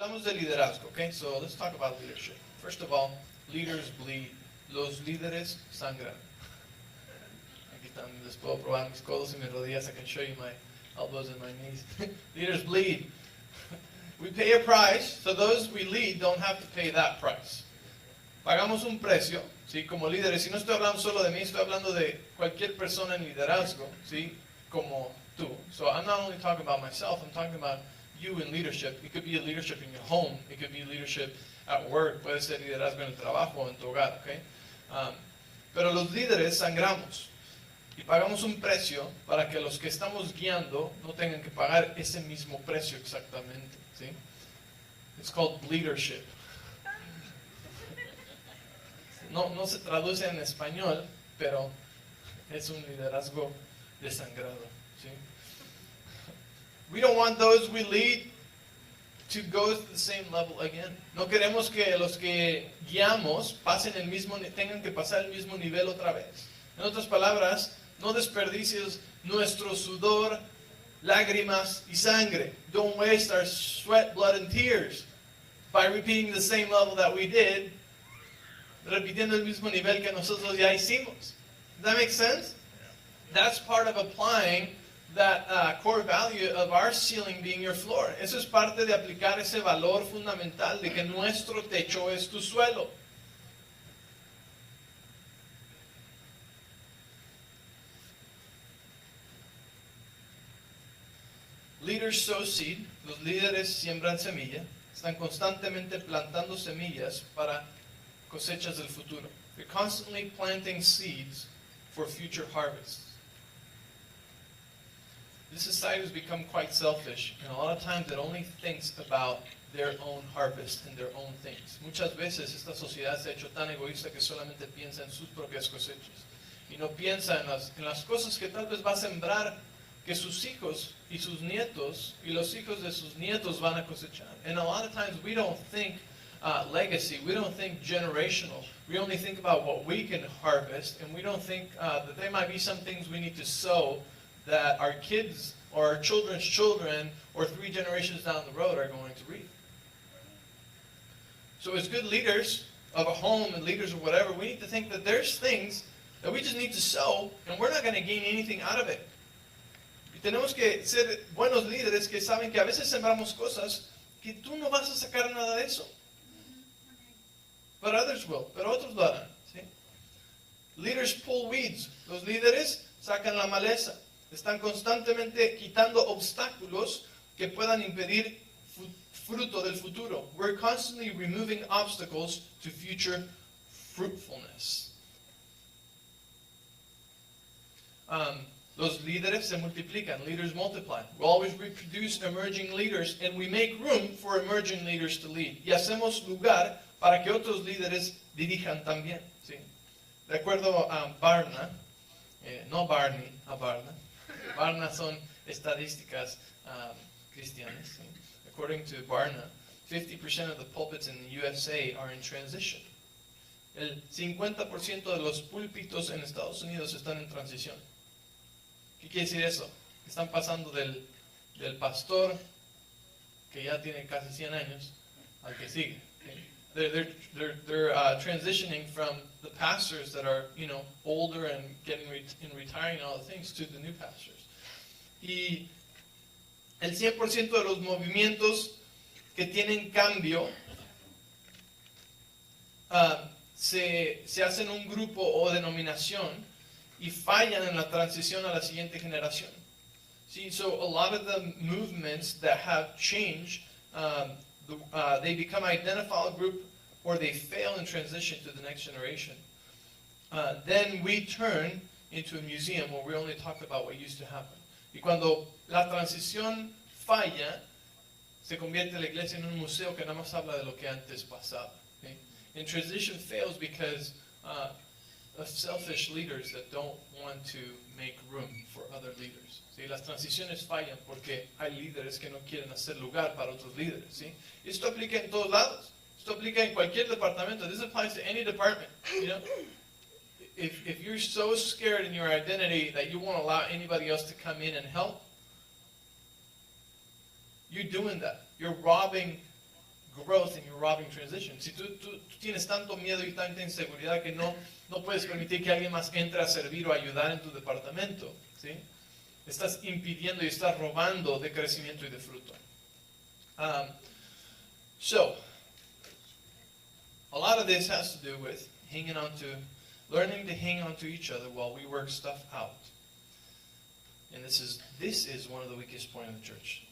Hablamos de liderazgo, okay? So let's talk about leadership. First of all, leaders bleed. Los líderes sangran. Aquí están, les puedo probar mis codos y mis rodillas. I can show you my elbows and my knees. Leaders bleed. We pay a price, so those we lead don't have to pay that price. Pagamos un precio, ¿sí? Como líderes. Y no estoy hablando solo de mí, estoy hablando de cualquier persona en liderazgo, ¿sí? Como tú. So I'm not only talking about myself, I'm talking about you in leadership. It could be a leadership in your home. It could be leadership at work. Puede ser liderazgo en el trabajo o en tu hogar, ¿ok? Pero los líderes sangramos y pagamos un precio para que los que estamos guiando no tengan que pagar ese mismo precio exactamente, ¿sí? It's called leadership. No se traduce en español, pero es un liderazgo desangrado, ¿sí? We don't want those we lead to go to the same level again. No queremos que los que guiamos tengan que pasar el mismo nivel otra vez. En otras palabras, no desperdicies nuestro sudor, lágrimas y sangre. Don't waste our sweat, blood, and tears by repeating the same level that we did, repitiendo el mismo nivel que nosotros ya hicimos. Does that make sense? That's part of applying that core value of our ceiling being your floor. Eso es parte de aplicar ese valor fundamental de que nuestro techo es tu suelo. Leaders sow seed. Los líderes siembran semilla. Están constantemente plantando semillas para cosechas del futuro. They're constantly planting seeds for future harvests. This society has become quite selfish, and a lot of times it only thinks about their own harvest and their own things. Muchas veces esta sociedad se ha hecho tan egoísta que solamente piensa en sus propias cosechas y no piensa en las cosas que tal vez va a sembrar que sus hijos y sus nietos y los hijos de sus nietos van a cosechar. And a lot of times we don't think legacy, we don't think generational. We only think about what we can harvest, and we don't think that there might be some things we need to sow that our kids or our children's children or 3 generations down the road are going to reap. So as good leaders of a home and leaders of whatever, we need to think that there's things that we just need to sow, and we're not going to gain anything out of it. Y tenemos que ser buenos líderes que saben que a veces sembramos cosas que tú no vas a sacar nada de eso. But others will, pero otros lo harán, ¿sí? Leaders pull weeds. Los líderes sacan la maleza. Están constantemente quitando obstáculos que puedan impedir fruto del futuro. We're constantly removing obstacles to future fruitfulness. Los líderes se multiplican. Leaders multiply. We always reproduce emerging leaders, and we make room for emerging leaders to lead. Y hacemos lugar para que otros líderes dirijan también, ¿sí? De acuerdo a Barna, no Barney, a Barna. Barna son estadísticas cristianas. ¿Sí? According to Barna, 50% of the pulpits in the USA are in transition. El 50% de los púlpitos en Estados Unidos están en transición. ¿Qué quiere decir eso? Están pasando del pastor que ya tiene casi 100 años al que sigue. ¿Sí? They're transitioning from the pastors that are, older and getting retiring and all the things to the new pastors. Y el 100% de los movimientos que tienen cambio se hacen un grupo o denominación y fallan en la transición a la siguiente generación. See, so a lot of the movements that have changed, they become identifiable group or they fail in transition to the next generation. Then we turn into a museum where we only talk about what used to happen. Y cuando la transición falla, se convierte la iglesia en un museo que nada más habla de lo que antes pasaba. Okay? And transition fails because of selfish leaders that don't want to make room for other leaders. ¿Sí? Las transiciones fallan porque hay líderes que no quieren hacer lugar para otros líderes. ¿Sí? Esto aplica en todos lados. Esto aplica en cualquier departamento. This applies to any department. You know? If you're so scared in your identity that you won't allow anybody else to come in and help, you're doing that. You're robbing growth and you're robbing transition. Si tú tienes tanto miedo y tanta inseguridad que no puedes permitir que alguien más entre a servir o ayudar en tu departamento, ¿sí? Estás impidiendo y estás robando de crecimiento y de fruto. So, a lot of this has to do with learning to hang on to each other while we work stuff out. And this is one of the weakest points of the church.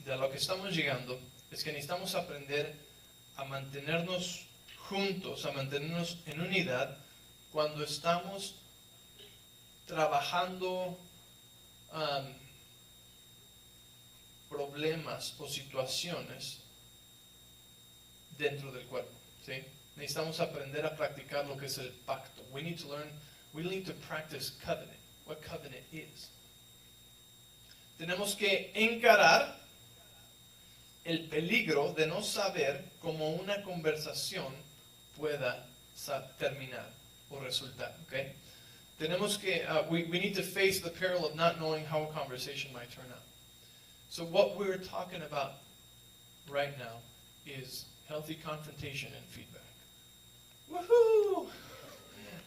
De lo que estamos llegando es que necesitamos aprender a mantenernos juntos, a mantenernos en unidad cuando estamos trabajando problemas o situaciones dentro del cuerpo, ¿sí? Necesitamos aprender a practicar lo que es el pacto. We need to practice covenant, what covenant is. Tenemos que encarar el peligro de no saber cómo una conversación pueda terminar o resultar, ¿ok? Tenemos que, we need to face the peril of not knowing how a conversation might turn out. So what we're talking about right now is healthy confrontation and feedback. ¡Woohoo!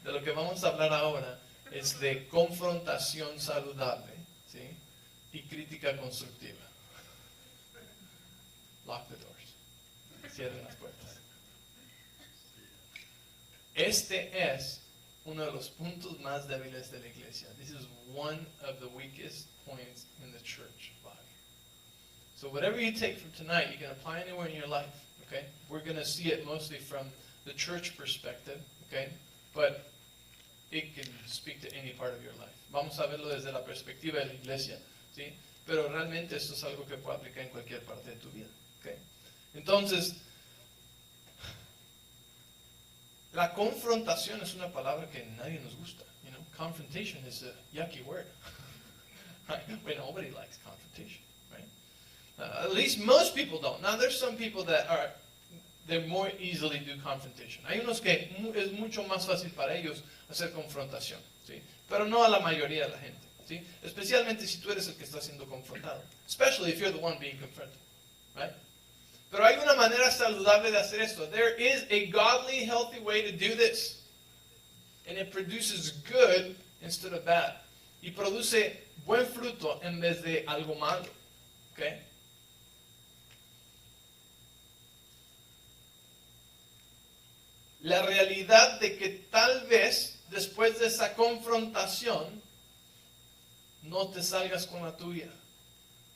De lo que vamos a hablar ahora es de confrontación saludable, ¿sí? Y crítica constructiva. Lock the doors. Cierren las puertas. Este es uno de los puntos más débiles de la iglesia. This is one of the weakest points in the church body. So whatever you take from tonight, you can apply anywhere in your life, okay? We're going to see it mostly from the church perspective, okay? But it can speak to any part of your life. Vamos a verlo desde la perspectiva de la iglesia, ¿sí? Pero realmente esto es algo que puede aplicar en cualquier parte de tu vida, okay? Entonces, la confrontación es una palabra que nadie nos gusta. You know, confrontation is a yucky word. Right? Well, nobody likes confrontation, right? At least most people don't. Now, there's some people that they more easily do confrontation. Hay unos que es mucho más fácil para ellos hacer confrontación, ¿sí? Pero no a la mayoría de la gente, ¿sí? Especialmente si tú eres el que está siendo confrontado. Especially if you're the one being confronted, right? Pero hay una manera saludable de hacer esto. There is a godly, healthy way to do this. And it produces good instead of bad. Y produce buen fruto en vez de algo malo. Okay? La realidad de que tal vez después de esa confrontación no te salgas con la tuya.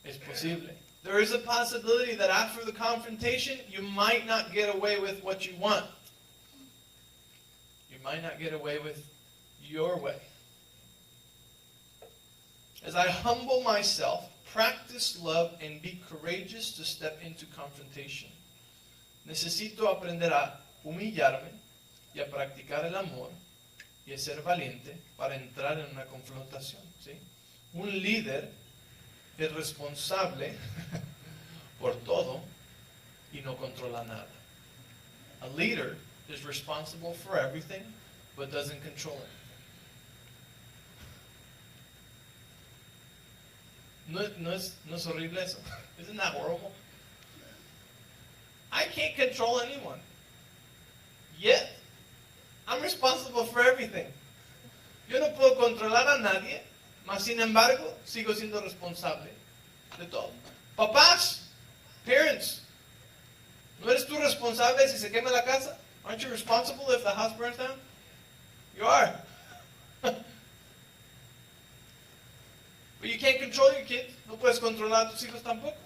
Es posible. There is a possibility that after the confrontation, you might not get away with what you want. You might not get away with your way. As I humble myself, practice love, and be courageous to step into confrontation. Necesito aprender a humillarme y a practicar el amor y a ser valiente para entrar en una confrontación, ¿sí? Un líder es responsable por todo y no controla nada. A leader is responsible for everything but doesn't control it. No es horrible eso? Isn't that horrible? I can't control anyone. Yet, I'm responsible for everything. Yo no puedo controlar a nadie, mas sin embargo, sigo siendo responsable de todo. Papás, parents, ¿no eres tú responsable si se quema la casa? Aren't you responsible if the house burns down? You are. But you can't control your kids. No puedes controlar a tus hijos tampoco.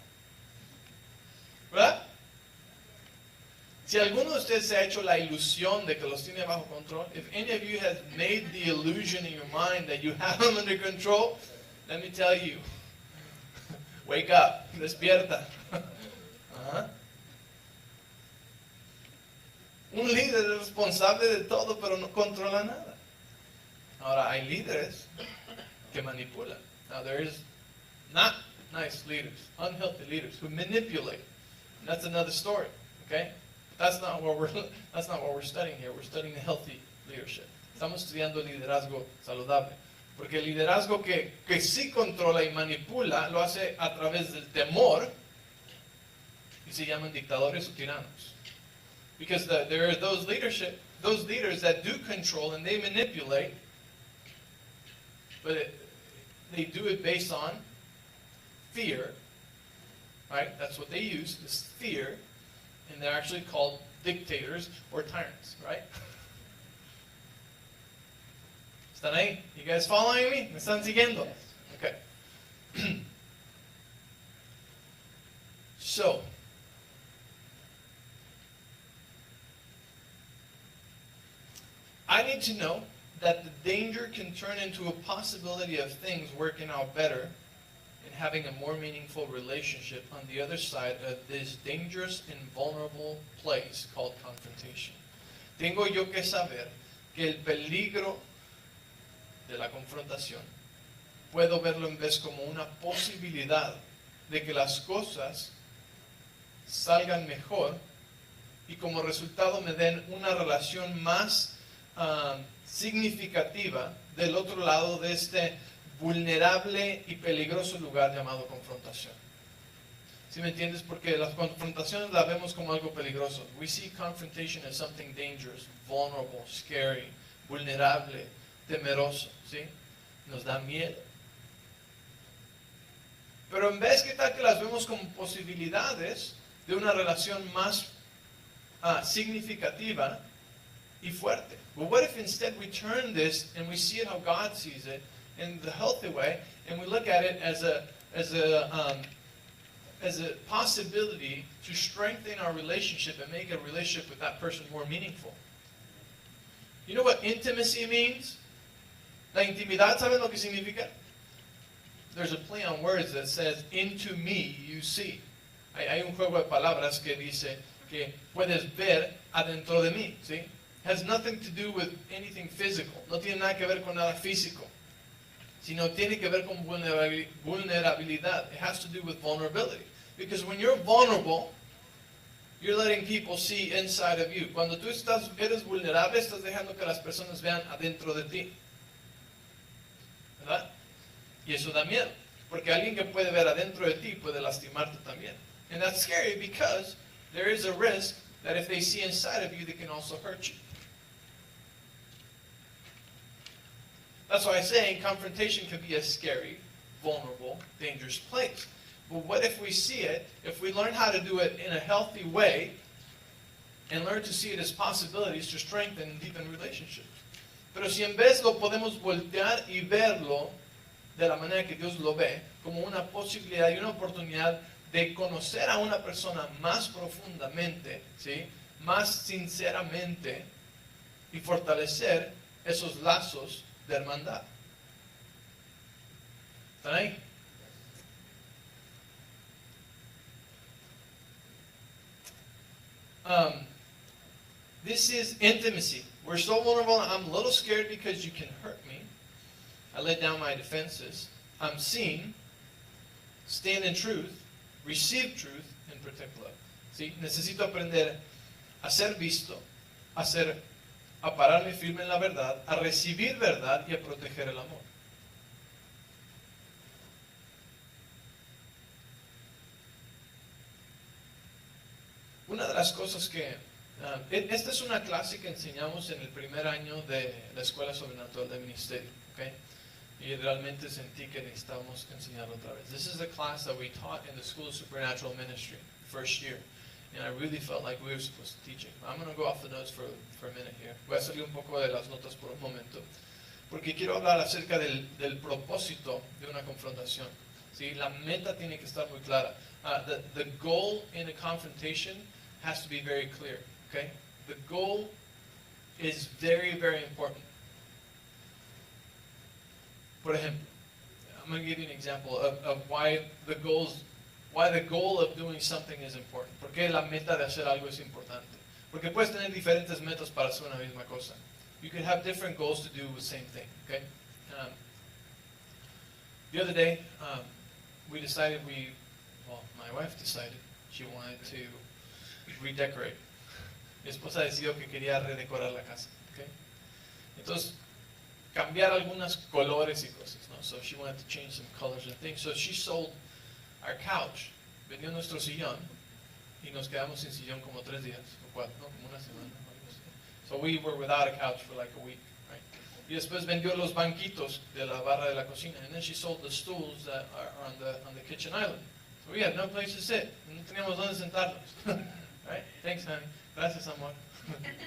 ¿Verdad? Si alguno de ustedes se ha hecho la ilusión de que los tiene bajo control, if any of you has made the illusion in your mind that you have them under control, let me tell you, wake up, despierta. Un líder es responsable de todo, pero no controla nada. Ahora, hay líderes que manipulan. Now, there is not nice leaders, unhealthy leaders who manipulate. And that's another story, okay? That's not what we're studying here. We're studying the healthy leadership. Estamos estudiando liderazgo saludable. Porque el liderazgo que sí controla y manipula lo hace a través del temor y se llaman dictadores o tiranos. Because there are those leaders that do control and they manipulate, but they do it based on fear, right? That's what they use, is fear, and they're actually called dictators or tyrants, right? ¿Están ahí? You guys following me? ¿Me están siguiendo? Okay. So, I need to know that the danger can turn into a possibility of things working out better and having a more meaningful relationship on the other side of this dangerous and vulnerable place called confrontation. Tengo yo que saber que el peligro de la confrontación puedo verlo en vez como una posibilidad de que las cosas salgan mejor y como resultado me den una relación más significativa del otro lado de este vulnerable y peligroso lugar llamado confrontación. ¿Sí me entiendes? Porque las confrontaciones las vemos como algo peligroso. We see confrontation as something dangerous, vulnerable, scary, vulnerable, temeroso, ¿sí? Nos da miedo. Pero en vez que tal que las vemos como posibilidades de una relación más significativa y fuerte. But what if instead we turn this and we see it how God sees it in the healthy way, and we look at it as a possibility to strengthen our relationship and make a relationship with that person more meaningful? You know what intimacy means? La intimidad, ¿saben lo que significa? There's a play on words that says, into me you see. Hay un juego de palabras que dice que puedes ver adentro de mí, ¿sí? Has nothing to do with anything physical. No tiene nada que ver con nada físico, sino tiene que ver con vulnerabilidad. It has to do with vulnerability. Because when you're vulnerable, you're letting people see inside of you. Cuando tú eres vulnerable, estás dejando que las personas vean adentro de ti. ¿Verdad? Y eso da miedo, porque alguien que puede ver adentro de ti puede lastimarte también. And that's scary because there is a risk that if they see inside of you, they can also hurt you. That's why I'm saying confrontation can be a scary, vulnerable, dangerous place. But what if we see it, if we learn how to do it in a healthy way, and learn to see it as possibilities to strengthen and deepen relationships? Pero si en vez lo podemos voltear y verlo de la manera que Dios lo ve, como una posibilidad y una oportunidad de conocer a una persona más profundamente, ¿sí? Más sinceramente, y fortalecer esos lazos de hermandad. ¿Están ahí? This is intimacy. We're so vulnerable. I'm a little scared because you can hurt me. I let down my defenses. I'm seen, stand in truth, receive truth, and protect love. ¿Sí? Necesito aprender a ser visto, a pararme firme en la verdad, a recibir verdad y a proteger el amor. Una de las cosas que esta es una clase que enseñamos en el primer año de la Escuela Sobrenatural de Ministerio, ¿okay? Y realmente sentí que necesitamos enseñarlo otra vez. This is a class that we taught in the School of Supernatural Ministry, first year. And I really felt like we were supposed to teach it. I'm going to go off the notes for a minute here. Voy a salir un poco de las notas por un momento. Porque quiero hablar acerca del propósito de una confrontación. ¿Sí? La meta tiene que estar muy clara. The goal in a confrontation has to be very clear. Okay? The goal is very, very important. For example, I'm going to give you an example of why the goal of doing something is important. ¿Por qué la meta de hacer algo es importante? Porque puedes tener diferentes metas para hacer una misma cosa. You could have different goals to do the same thing. Okay? The other day, we decided my wife decided she wanted to redecorate. Mi esposa decidió que quería redecorar la casa. Okay? Entonces, cambiar algunos colores y cosas, ¿no? So she wanted to change some colors and things. So she sold our couch, vendió nuestro sillón, y nos quedamos sin sillón como 3 días, o 4, no, como una semana. Algo así. So we were without a couch for like a week, right? Y después vendió los banquitos de la barra de la cocina, and then she sold the stools that are on the kitchen island. So we had no place to sit, no teníamos dónde sentarnos, right? Thanks, honey. Gracias, amor.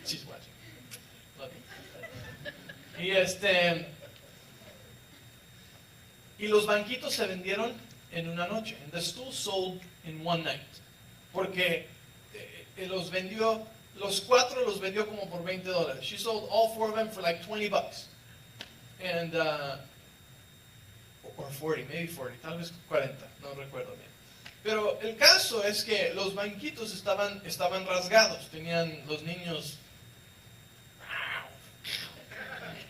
She's watching. Love you. Y los banquitos se vendieron en una noche. And the stools sold in one night. Porque los 4 los vendió como por $20. She sold all 4 of them for like $20. And, or 40, maybe 40, tal vez 40, no recuerdo bien. Pero el caso es que los banquitos estaban rasgados. Tenían los niños,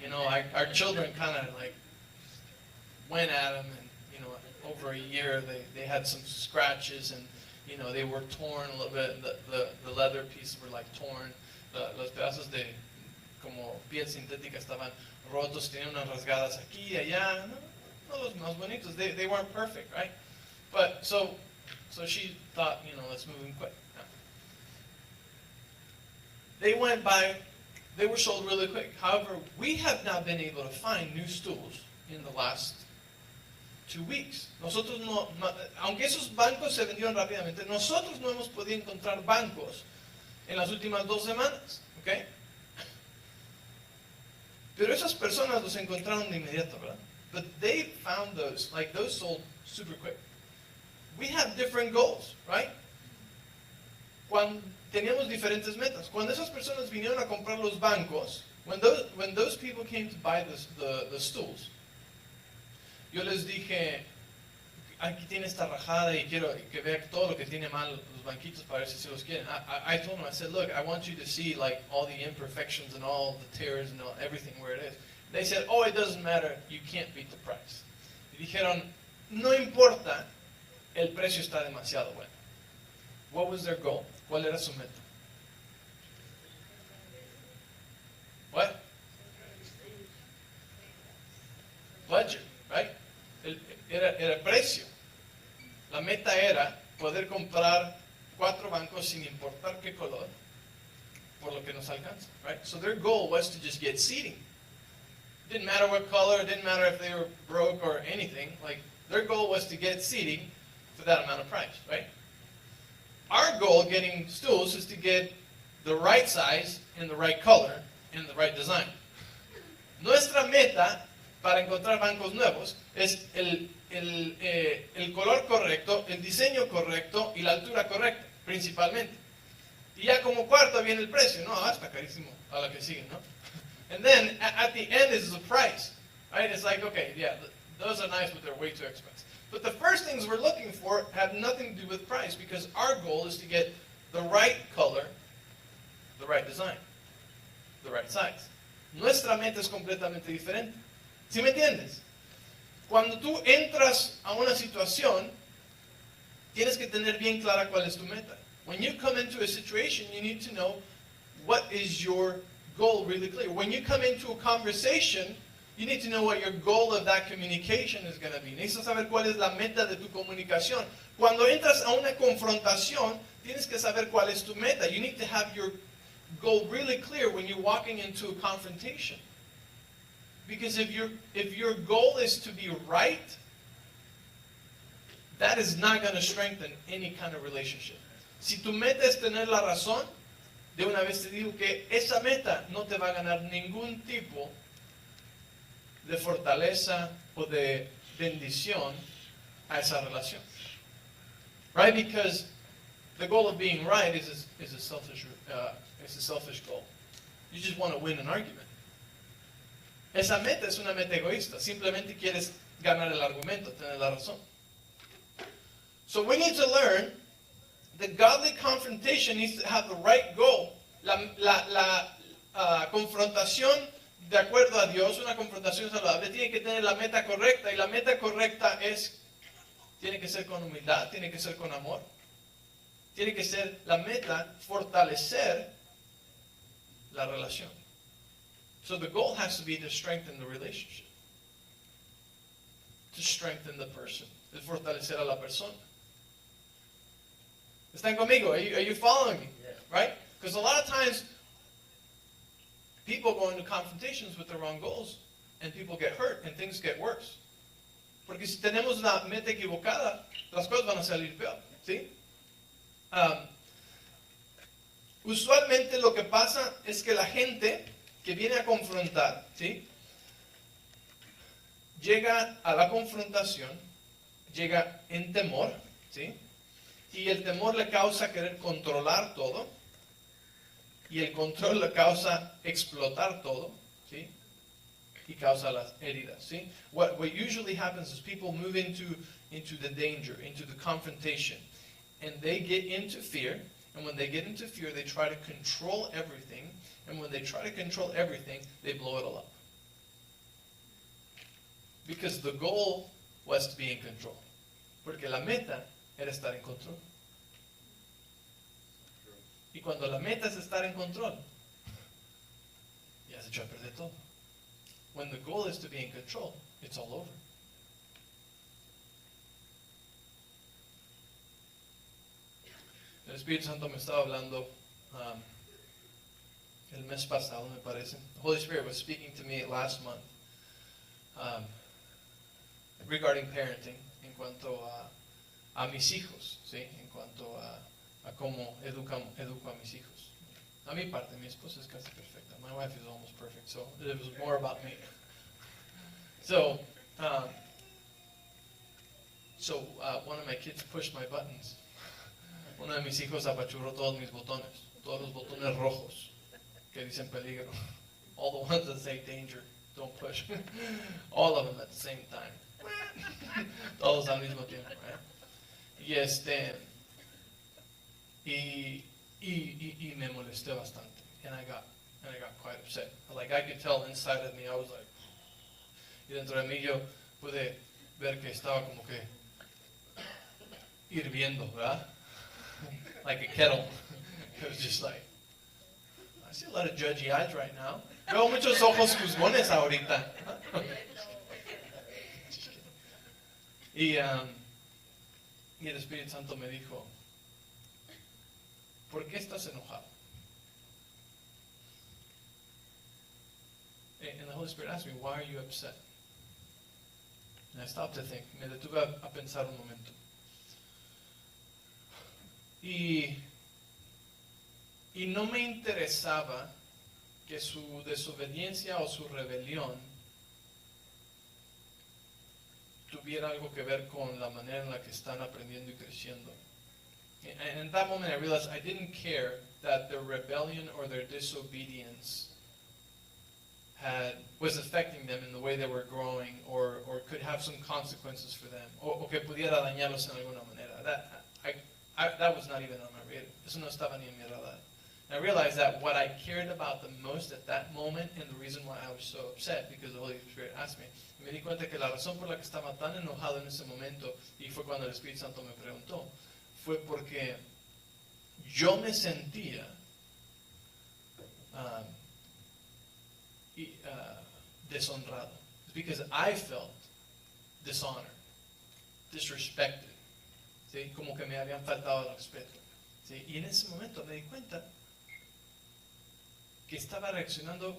you know, our children kind of like went at them, and you know, over a year they had some scratches, and you know, they were torn a little bit. The leather pieces were like torn. Los pedazos de como piel sintética estaban rotos, tenían unas rasgadas aquí y allá. No los más bonitos. They weren't perfect, right? But so she thought, you know, let's move them quick. They went by. They were sold really quick. However, we have not been able to find new stools in the last 2 weeks. Nosotros no, aunque esos bancos se vendieron rápidamente, nosotros no hemos podido encontrar bancos en las últimas 2 semanas, ¿ok? Pero esas personas los encontraron de inmediato, ¿verdad? But they found those, like those sold super quick. We have different goals, right? Cuando teníamos diferentes metas. Cuando esas personas vinieron a comprar los bancos, when those people came to buy the stools, yo les dije, aquí tiene esta rajada y quiero que vea todo lo que tiene mal los banquitos para ver si se los quieren. I told them, I said, look, I want you to see like all the imperfections and all the tears and everything where it is. They said, oh, it doesn't matter, you can't beat the price. Y dijeron, no importa, el precio está demasiado bueno. What was their goal? ¿Cuál era su meta? What? Budget, right? Era precio. La meta era poder comprar 4 bancos sin importar qué color, por lo que nos alcanza, right? So their goal was to just get seating. Didn't matter what color, didn't matter if they were broke or anything. Like, their goal was to get seating for that amount of price, right? Our goal getting stools is to get the right size and the right color and the right design. Nuestra meta para encontrar bancos nuevos es el color correcto, el diseño correcto y la altura correcta, principalmente. Y ya como cuarto viene el precio, no, está carísimo a la que sigue, ¿no? And then at the end is the price, right? It's like, okay, yeah, those are nice, but they're way too expensive. But the first things we're looking for have nothing to do with price, because our goal is to get the right color, the right design, the right size. Nuestra meta es completamente diferente. ¿Sí me entiendes? Cuando tú entras a una situación, tienes que tener bien clara cuál es tu meta. When you come into a situation, you need to know what is your goal really clear. When you come into a conversation, you need to know what your goal of that communication is going to be. Necesitas saber cuál es la meta de tu comunicación. Cuando entras a una confrontación, tienes que saber cuál es tu meta. You need to have your goal really clear when you're walking into a confrontation. Because if your goal is to be right, that is not going to strengthen any kind of relationship. Si tu meta es tener la razón, de una vez te digo que esa meta no te va a ganar ningún tipo de fortaleza o de bendición a esa relación. Right? Because the goal of being right is a selfish goal. You just want to win an argument. Esa meta es una meta egoísta. Simplemente quieres ganar el argumento, tener la razón. So we need to learn that godly confrontation needs to have the right goal. La confrontación de acuerdo a Dios, una confrontación saludable, tiene que tener la meta correcta, y la meta correcta tiene que ser con humildad, tiene que ser con amor. Tiene que ser la meta fortalecer la relación. So the goal has to be to strengthen the relationship, to strengthen the person, de fortalecer a la persona. ¿Están conmigo? Are you following me? Yeah. Right? Because a lot of times, people go into confrontations with the wrong goals, and people get hurt, and things get worse. Porque si tenemos una meta equivocada, las cosas van a salir peor, ¿sí? Usualmente lo que pasa es que la gente que viene a confrontar, ¿sí? Llega a la confrontación, llega en temor, ¿sí? Y el temor le causa querer controlar todo, y el control le causa explotar todo, ¿sí? Y causa las heridas, ¿sí? What usually happens is people move into the danger, into the confrontation, and they get into fear, and when they get into fear, they try to control everything, and when they try to control everything, they blow it all up. Because the goal was to be in control. Porque la meta era estar en control. Y cuando la meta es estar en control, ya se echó a perder todo. When the goal is to be in control, it's all over. El Espíritu Santo me estaba hablando el mes pasado, me parece. The Holy Spirit was speaking to me last month regarding parenting, en cuanto a mis hijos, ¿sí? En cuanto a cómo educo a mis hijos. A mi parte, mi esposa es casi perfecta. My wife is almost perfect, so it was more about me. So one of my kids pushed my buttons. Uno de mis hijos apachurró todos mis botones, todos los botones rojos que dicen peligro. All the ones that say danger, don't push. All of them at the same time. Todos al mismo tiempo, right? Y me molesté bastante. And I got quite upset. Like, I could tell inside of me, I was like, y dentro de mí yo pude ver que estaba como que hirviendo, ¿verdad? Like a kettle. It was just like, I see a lot of judgy eyes right now. Veo muchos ojos juzgones ahorita. Y el Espíritu Santo me dijo, ¿por qué estás enojado? And the Holy Spirit asked me, why are you upset? And I stopped to think. Me detuve a pensar un momento. Y no me interesaba que su desobediencia o su rebelión tuviera algo que ver con la manera en la que están aprendiendo y creciendo. And in that moment I realized I didn't care that their rebellion or their disobedience was affecting them in the way they were growing, or could have some consequences for them, o que pudiera dañarlos en alguna manera. That was not even on my radar. Eso no estaba ni en mi radar. And I realized that what I cared about the most at that moment, and the reason why I was so upset, because the Holy Spirit asked me, me di cuenta que la razón por la que estaba tan enojado en ese momento, y fue cuando el Espíritu Santo me preguntó, fue porque yo me sentía deshonrado. It's because I felt dishonored, disrespected, ¿sí? Como que me habían faltado el respeto, ¿sí? Y en ese momento me di cuenta que estaba reaccionando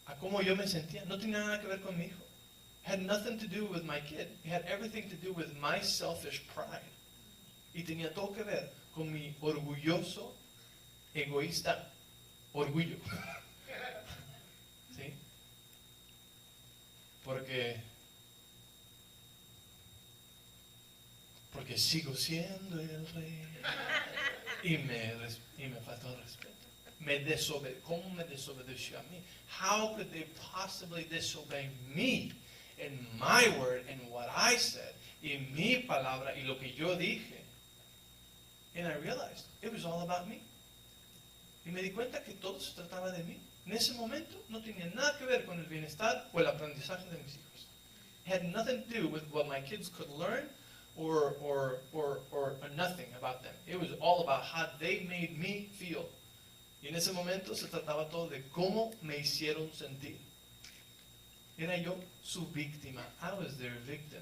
a cómo yo me sentía. No tenía nada que ver con mi hijo. It had nothing to do with my kid. It had everything to do with my selfish pride. Y tenía todo que ver con mi orgulloso, egoísta orgullo. ¿Sí? Porque sigo siendo el rey. Y me faltó el respeto. ¿Cómo me desobedeció a mí? How could they possibly disobey me in my word and what I said, y mi palabra y lo que yo dije? And I realized it was all about me. Y me di cuenta que todo se trataba de mí. En ese momento no tenía nada que ver con el bienestar o el aprendizaje de mis hijos. It had nothing to do with what my kids could learn or nothing about them. It was all about how they made me feel. Y en ese momento se trataba todo de cómo me hicieron sentir. Era yo su víctima. I was their victim.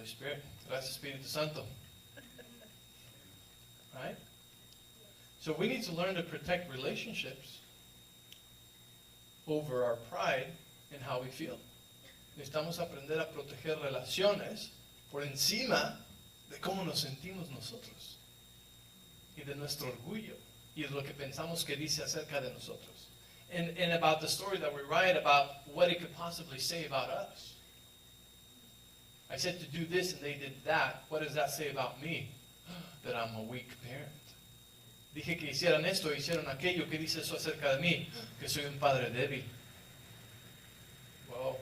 Holy Spirit. Gracias, Espíritu Santo. Right? So we need to learn to protect relationships over our pride and how we feel. Necesitamos aprender a proteger relaciones por encima de cómo nos sentimos nosotros y de nuestro orgullo y de lo que pensamos que dice acerca de nosotros. And about the story that we write about what it could possibly say about us. I said to do this and they did that. What does that say about me? That I'm a weak parent. Dije que hicieran esto, hicieron aquello. ¿Qué dice eso acerca de mí? Que soy un padre débil. Wow.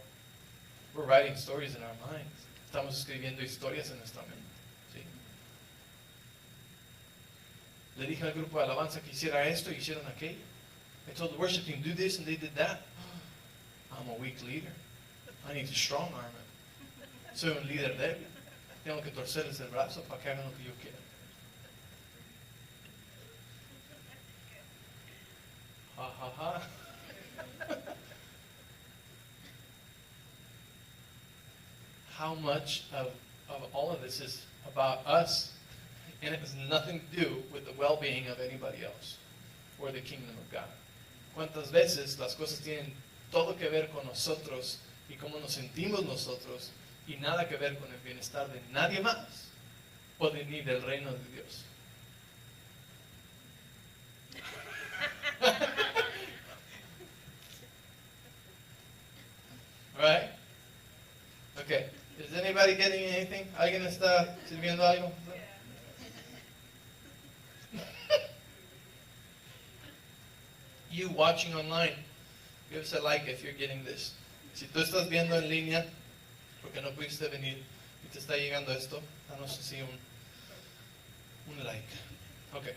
We're writing stories in our minds. Estamos escribiendo historias en nuestra mente. ¿Sí? Le dije al grupo de alabanza que hiciera esto y hicieron aquello. I told the worship team, do this and they did that. I'm a weak leader. I need to strong arm it. Soy un líder débil. Tengo que torcerles el brazo para que hagan lo que yo quiera. Ha ha ha. How much of all of this is about us, and it has nothing to do with the well-being of anybody else or the kingdom of God. ¿Cuántas veces las cosas tienen todo que ver con nosotros y cómo nos sentimos nosotros y nada que ver con el bienestar de nadie más o ni del reino de Dios? Right? Okay. Is anybody getting anything? ¿Alguien está sirviendo algo? You watching online, give us a like if you're getting this. Si tú estás viendo en línea, porque no pudiste venir y te está llegando esto, danos así un like. Okay.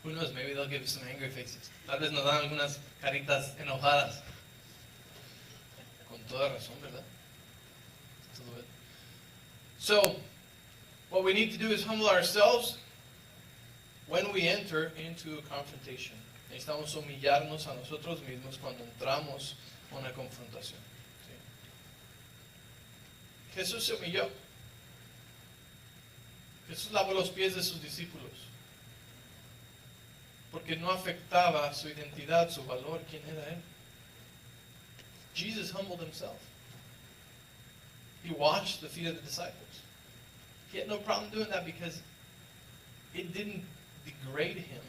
Who knows, maybe they'll give you some angry faces. Tal vez nos dan algunas caritas enojadas. Con toda razón, ¿verdad? So, what we need to do is humble ourselves when we enter into a confrontation. Necesitamos humillarnos a nosotros mismos cuando entramos a una confrontación. ¿Sí? Jesús se humilló. Jesús lavó los pies de sus discípulos. Porque no afectaba su identidad, su valor, quién era él. Jesus humbled himself. He washed the feet of the disciples. He had no problem doing that because it didn't degrade him.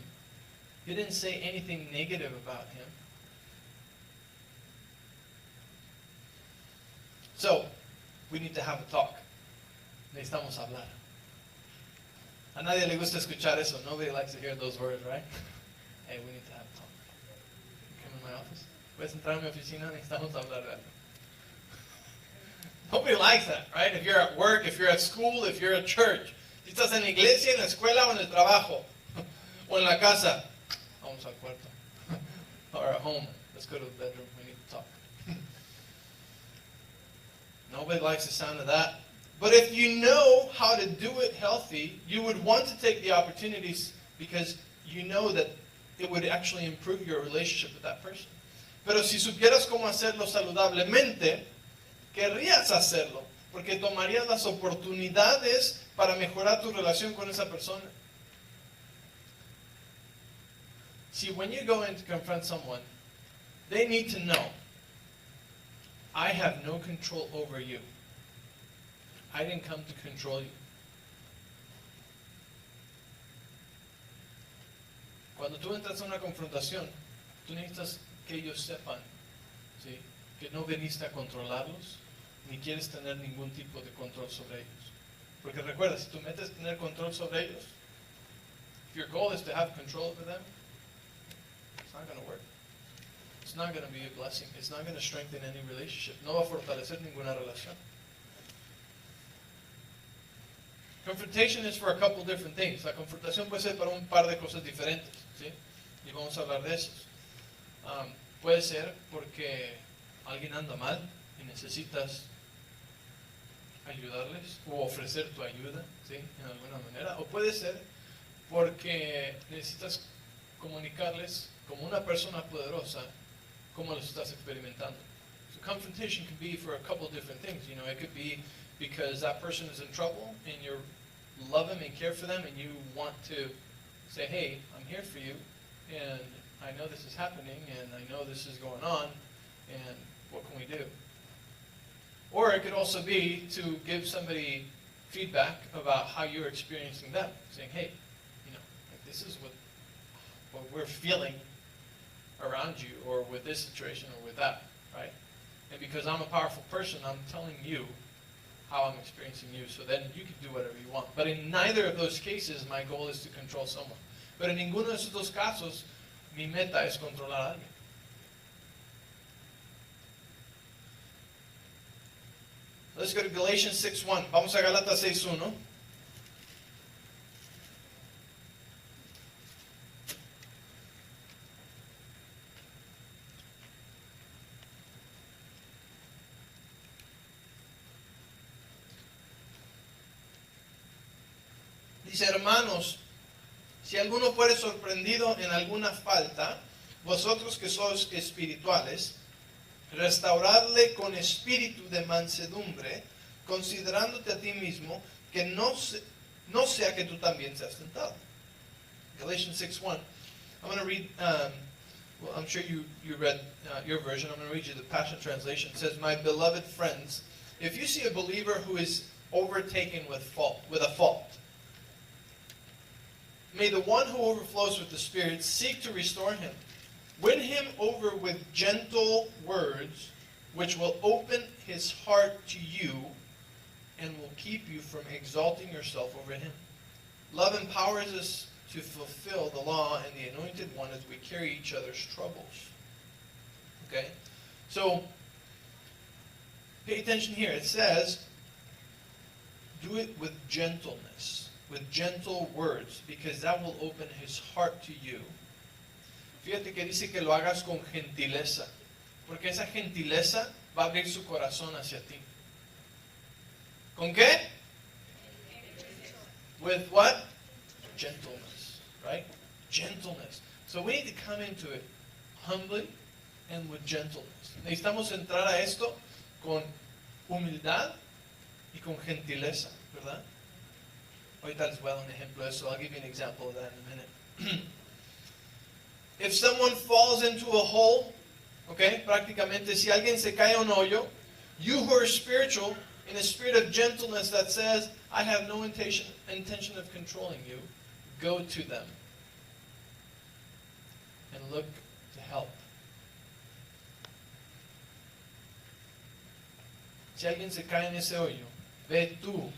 He didn't say anything negative about him. So, we need to have a talk. Necesitamos hablar. A nadie le gusta escuchar eso. Nobody likes to hear those words, right? Hey, we need to have a talk. Come in my office. Puedes entrar a mi oficina, necesitamos hablar de algo. Nobody likes that, right? If you're at work, if you're at school, if you're at church. Si estás en la iglesia, en la escuela o en el trabajo. O en la casa. Vamos al cuarto. Or at home. Let's go to the bedroom. We need to talk. Nobody likes the sound of that. But if you know how to do it healthy, you would want to take the opportunities because you know that it would actually improve your relationship with that person. Pero si supieras cómo hacerlo saludablemente, querrías hacerlo, porque tomarías las oportunidades para mejorar tu relación con esa persona. See, when you go in to confront someone, they need to know, I have no control over you. I didn't come to control you. Cuando tú entras a una confrontación, tú necesitas que ellos sepan, ¿sí?, que no veniste a controlarlos, ni quieres tener ningún tipo de control sobre ellos. Porque recuerda, si tú metes tener control sobre ellos, if your goal is to have control over them, it's not going to work. It's not going to be a blessing. It's not going to strengthen any relationship. No va a fortalecer ninguna relación. Confrontation is for a couple different things. La confrontación puede ser para un par de cosas diferentes, ¿sí? Y vamos a hablar de esos. Puede ser porque alguien anda mal y necesitas ayudarles o ofrecer tu ayuda, ¿sí?, en alguna manera. O puede ser porque necesitas comunicarles como una persona poderosa cómo los estás experimentando. So confrontation can be for a couple different things. You know, it could be because that person is in trouble and you love them and care for them and you want to say, hey, I'm here for you and I know this is happening and I know this is going on and what can we do? Or it could also be to give somebody feedback about how you're experiencing them, saying, hey, you know, like this is what we're feeling around you or with this situation or with that, right? And because I'm a powerful person, I'm telling you how I'm experiencing you, so then you can do whatever you want. But in neither of those cases, my goal is to control someone. Pero en ninguno de esos dos casos, mi meta es controlar a alguien. Let's go to Galatians 6:1. Vamos a Gálatas 6:1. Dice, hermanos, si alguno fuere sorprendido en alguna falta, vosotros que sois espirituales, restauradle con espíritu de mansedumbre, considerándote a ti mismo, que no sea que tú también seas tentado. Galatians 6:1. I'm going to read, well, I'm sure you read your version. I'm going to read you the Passion Translation. It says, my beloved friends, if you see a believer who is overtaken with a fault, may the one who overflows with the Spirit seek to restore him. Win him over with gentle words, which will open his heart to you and will keep you from exalting yourself over him. Love empowers us to fulfill the law and the anointed one as we carry each other's troubles. Okay? So, pay attention here. It says, do it with gentleness, with gentle words, because that will open his heart to you. Fíjate que dice que lo hagas con gentileza, porque esa gentileza va a abrir su corazón hacia ti. ¿Con qué? With what? Gentleness, right? Gentleness. So we need to come into it humbly and with gentleness. Necesitamos entrar a esto con humildad y con gentileza, ¿verdad? Ahorita les voy a dar un ejemplo de eso. I'll give you an example of that in a minute. If someone falls into a hole, okay, prácticamente, si alguien se cae a un hoyo, you who are spiritual, in a spirit of gentleness that says, I have no intention of controlling you, go to them and look to help. Si alguien se cae en ese hoyo, ve tú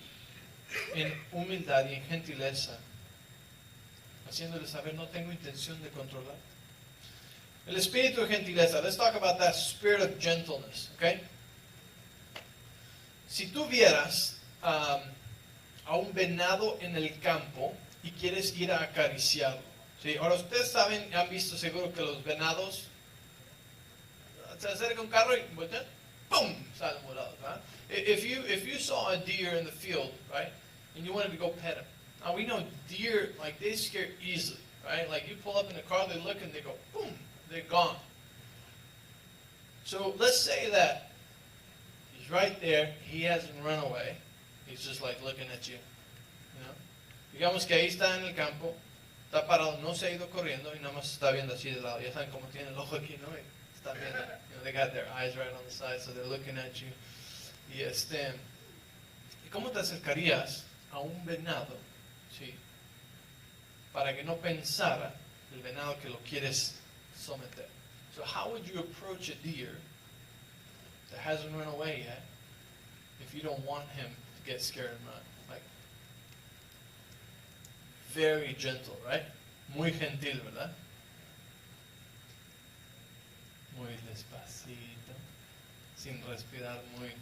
en humildad y en gentileza, haciéndole saber, no tengo intención de controlar. El espíritu de gentileza. Let's talk about that spirit of gentleness, okay? Si tú vieras a un venado en el campo y quieres ir a acariciarlo, ¿sí? Ahora ustedes saben, han visto seguro que los venados se acerca un carro y voltean, ¡pum! Salen volados, ¿verdad? If you saw a deer in the field, right, and you wanted to go pet him. Now we know deer, like, they scare easily, right? Like, you pull up in the car, they look and they go, boom, they're gone. So let's say that he's right there, he hasn't run away, he's just like looking at you, you know? Digamos que ahí está en el campo, está parado, no se ha ido corriendo y nada más está viendo así de lado. Ya saben cómo tiene el ojo aquí, ¿no? Y están viendo, you know, they got their eyes right on the side, so they're looking at you. Y ¿y cómo te acercarías a un venado? Sí, para que no pensara el venado que lo quieres someter. So how would you approach a deer that hasn't run away yet if you don't want him to get scared and run? Like, very gentle, right? Muy gentil, ¿verdad? Muy despacito, sin respirar muy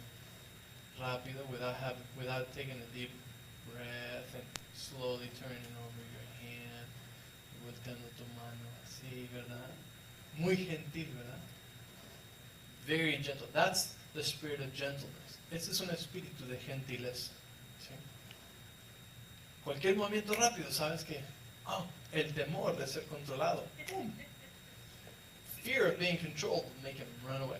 rápido, without taking a deep breath and slowly turning over your hand, volteando tu mano así, ¿verdad? Muy gentil, ¿verdad? Very gentle. That's the spirit of gentleness. Este es un espíritu de gentileza. ¿Sí? Cualquier movimiento rápido, ¿sabes qué? Oh, el temor de ser controlado. Boom. Fear of being controlled will make him run away.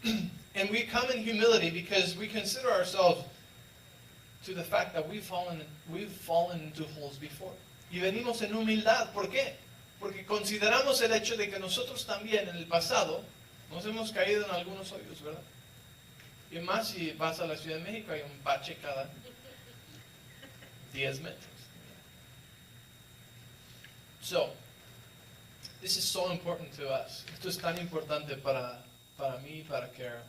And we come in humility because we consider ourselves to the fact that we've fallen into holes before. Y venimos en humildad. ¿Por qué? Porque consideramos el hecho de que nosotros también en el pasado nos hemos caído en algunos hoyos, ¿verdad? Y más si vas a la Ciudad de México, hay un bache cada 10 metros. So, this is so important to us. Esto es tan importante para mí, para Kara,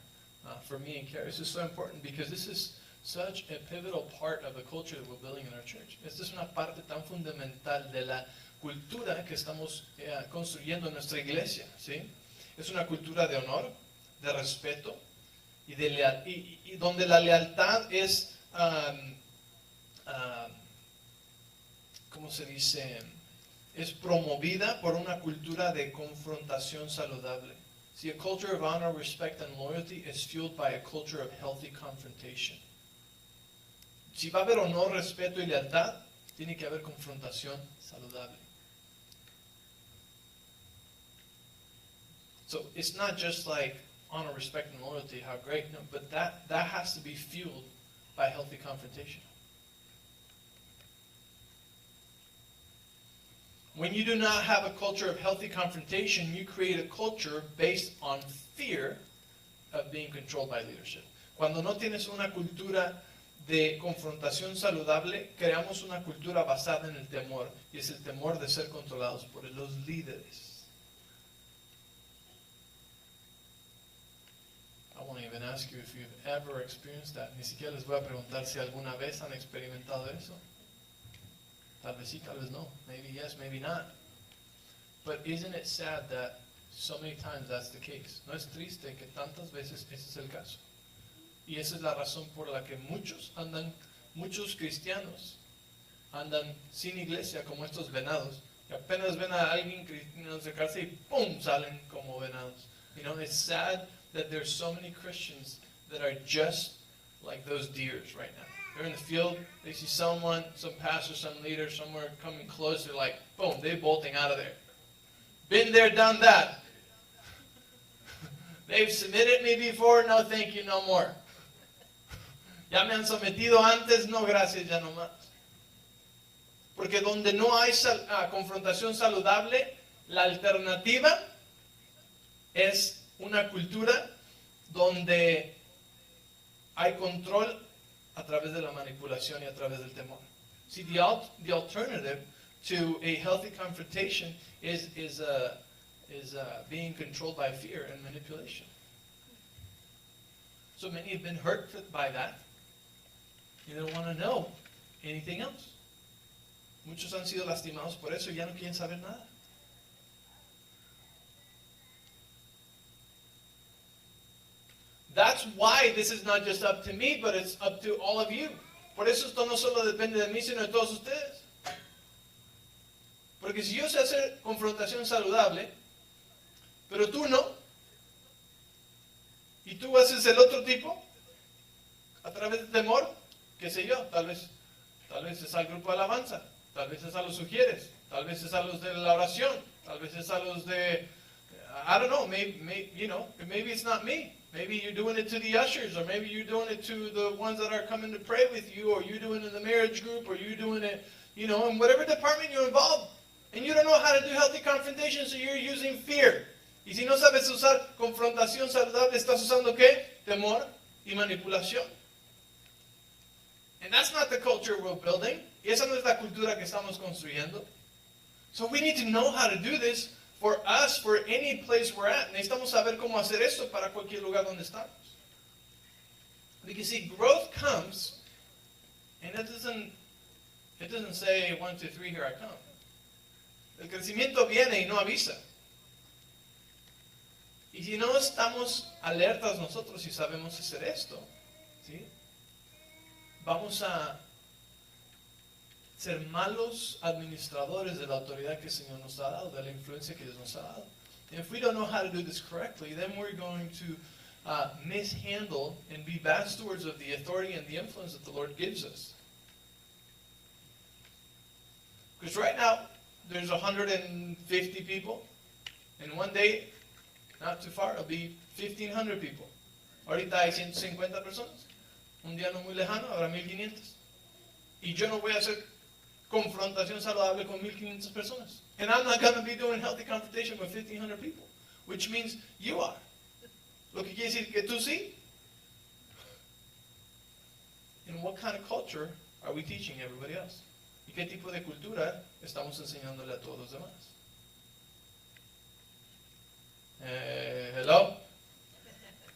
for me and Kara. This is so important because this is such a pivotal part of the culture that we're building in our church. Esta es una parte tan fundamental de la cultura que estamos construyendo en nuestra iglesia, ¿sí? Es una cultura de honor, de respeto y donde la lealtad es, ¿cómo se dice? Es promovida por una cultura de confrontación saludable. See, a culture of honor, respect, and loyalty is fueled by a culture of healthy confrontation. Si va a haber honor, respeto y lealtad, tiene que haber confrontación saludable. So it's not just like honor, respect, and loyalty, how great, no, but that has to be fueled by healthy confrontation. When you do not have a culture of healthy confrontation, you create a culture based on fear of being controlled by leadership. Cuando no tienes una cultura de confrontación saludable, creamos una cultura basada en el temor, y es el temor de ser controlados por los líderes. I won't even ask you if you've ever experienced that. Ni siquiera les voy a preguntar si alguna vez han experimentado eso. Tal vez sí, tal vez no. Maybe yes, maybe not. But isn't it sad that so many times that's the case? ¿No es triste que tantas veces ese es el caso? Y esa es la razón por la que muchos cristianos andan sin iglesia como estos venados, y apenas ven a alguien cristiano acercarse y ¡pum! Salen como venados. You know, it's sad that there's so many Christians that are just like those deers right now. They're in the field, they see someone, some pastor, some leader, somewhere coming close, they're like, boom, they're bolting out of there. Been there, done that. They've submitted me before, no thank you, no more. Ya me han sometido antes, no gracias, ya no más. Porque donde no hay confrontación saludable, la alternativa es una cultura donde hay control a través de la manipulación y a través del temor. See, the alternative to a healthy confrontation is being controlled by fear and manipulation. So many have been hurt by that. You don't want to know anything else. Muchos han sido lastimados por eso y ya no quieren saber nada. That's why this is not just up to me, but it's up to all of you. Por eso esto no solo depende de mí, sino de todos ustedes. Porque si yo sé hacer confrontación saludable, pero tú no, y tú haces el otro tipo, a través de temor, qué sé yo, tal vez es al grupo de alabanza, tal vez es a los sugieres, tal vez es a los de la oración, tal vez es a los de, I don't know, maybe it's not me. Maybe you're doing it to the ushers, or maybe you're doing it to the ones that are coming to pray with you, or you're doing it in the marriage group, or you're doing it, in whatever department you're involved. And you don't know how to do healthy confrontation, so you're using fear. Y si no sabes usar confrontación saludable, ¿estás usando qué? Temor y manipulación. And that's not the culture we're building. Y esa no es la cultura que estamos construyendo. So we need to know how to do this. For us, for any place we're at, necesitamos saber cómo hacer esto para cualquier lugar donde estamos. Because see, growth comes, and it doesn't say 1, 2, 3, here I come. El crecimiento viene y no avisa. Y si no estamos alertas nosotros y sabemos hacer esto, ¿sí? Vamos a ser malos administradores de la autoridad que el Señor nos ha dado, de la influencia que Dios nos ha dado. And if we don't know how to do this correctly, then we're going to mishandle and be bad stewards of the authority and the influence that the Lord gives us. Because right now, there's 150 people, and one day, not too far, it'll be 1,500 people. Ahorita hay 150 personas. Un día no muy lejano habrá 1500. Y yo no voy a hacer confrontación saludable con 1500 personas. And I'm not going to be doing healthy confrontation with 1500 people. Which means you are. Lo que quiere decir que tú sí. And what kind of culture are we teaching everybody else? ¿Y qué tipo de cultura estamos enseñándole a todos los demás? Hello?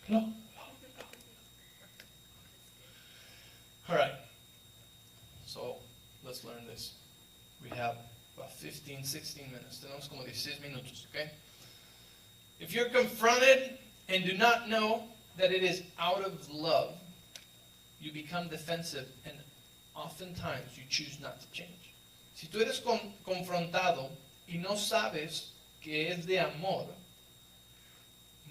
Hello? All right. So, let's learn this. We have about 15, 16 minutes. Tenemos como 16 minutos, okay? If you're confronted and do not know that it is out of love, you become defensive and oftentimes you choose not to change. Si tú eres confrontado y no sabes que es de amor,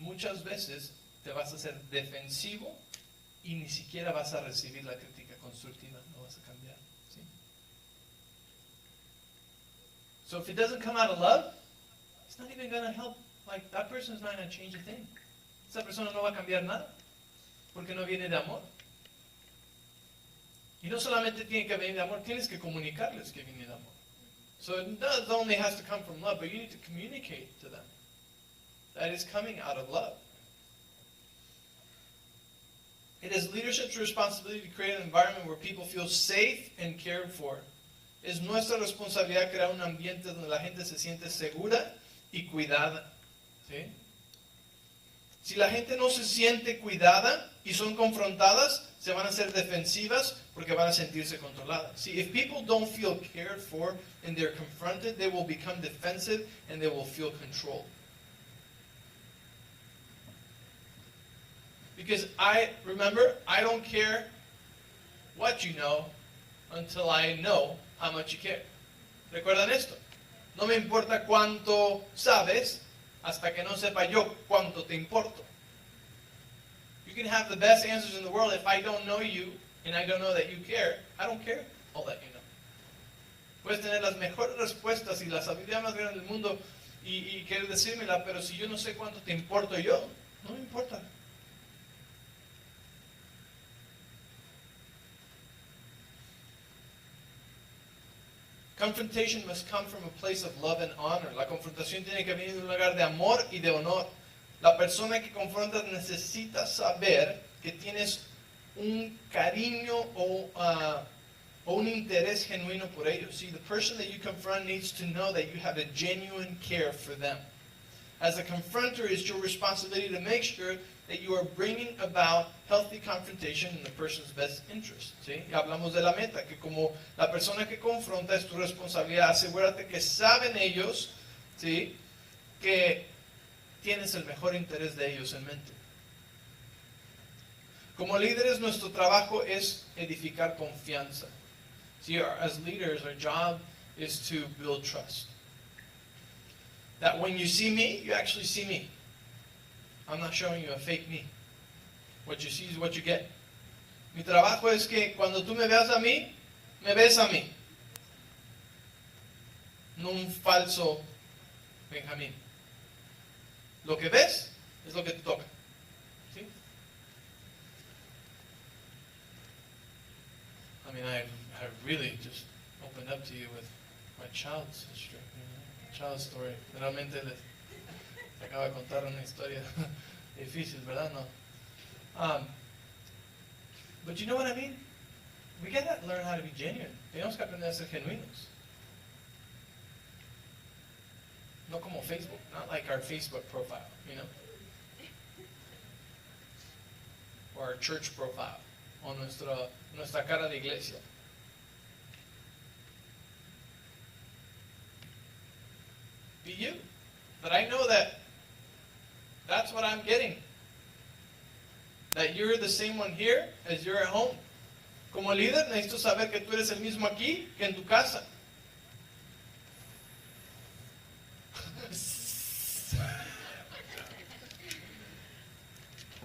muchas veces te vas a hacer defensivo y ni siquiera vas a recibir la crítica constructiva, no vas a cambiar. ¿Sí? So if it doesn't come out of love, it's not even going to help. Like, that person is not going to change a thing. Esa persona no va a cambiar nada porque no viene de amor. Y no solamente tiene que venir de amor, tienes que comunicarles que viene de amor. So it not only has to come from love, but you need to communicate to them that it's coming out of love. It is leadership's responsibility to create an environment where people feel safe and cared for. Es nuestra responsabilidad crear un ambiente donde la gente se siente segura y cuidada. ¿Sí? Si la gente no se siente cuidada y son confrontadas, se van a hacer defensivas porque van a sentirse controladas. See, if people don't feel cared for and they're confronted, they will become defensive and they will feel controlled. Because I don't care what you know until I know how much you care. ¿Recuerdan esto? No me importa cuánto sabes hasta que no sepa yo cuánto te importo. You can have the best answers in the world. If I don't know you and I don't know that you care, I don't care. I'll let you know. Puedes tener las mejores respuestas y la sabiduría más grande del mundo y querer decírmela, pero si yo no sé cuánto te importo yo, no me importa. Confrontation must come from a place of love and honor. La confrontación tiene que venir de un lugar de amor y de honor. La persona que confronta necesita saber que tienes un cariño o un interés genuino por ellos. See, the person that you confront needs to know that you have a genuine care for them. As a confronter, it's your responsibility to make sure that you are bringing about healthy confrontation in the person's best interest. ¿Sí? Y hablamos de la meta, que como la persona que confronta es tu responsabilidad, asegúrate que saben ellos, ¿sí?, que tienes el mejor interés de ellos en mente. Como líderes, nuestro trabajo es edificar confianza. See, as leaders, our job is to build trust. That when you see me, you actually see me. I'm not showing you a fake me. What you see is what you get. Mi trabajo es que cuando tú me veas a mí, me ves a mí. No un falso Benjamín. Lo que ves es lo que te toca. ¿Sí? I mean, I really just opened up to you with my child's history, child's story. Realmente les acabo de contar una historia difícil, ¿verdad? No. But you know what I mean? We gotta learn how to be genuine. Tenemos que aprender a ser genuinos. No como Facebook, not like our Facebook profile, you know? Or our church profile, o nuestra cara de iglesia. Be you. But I know that that's what I'm getting. That you're the same one here as you're at home. Como líder necesito saber que tú eres el mismo aquí que en tu casa.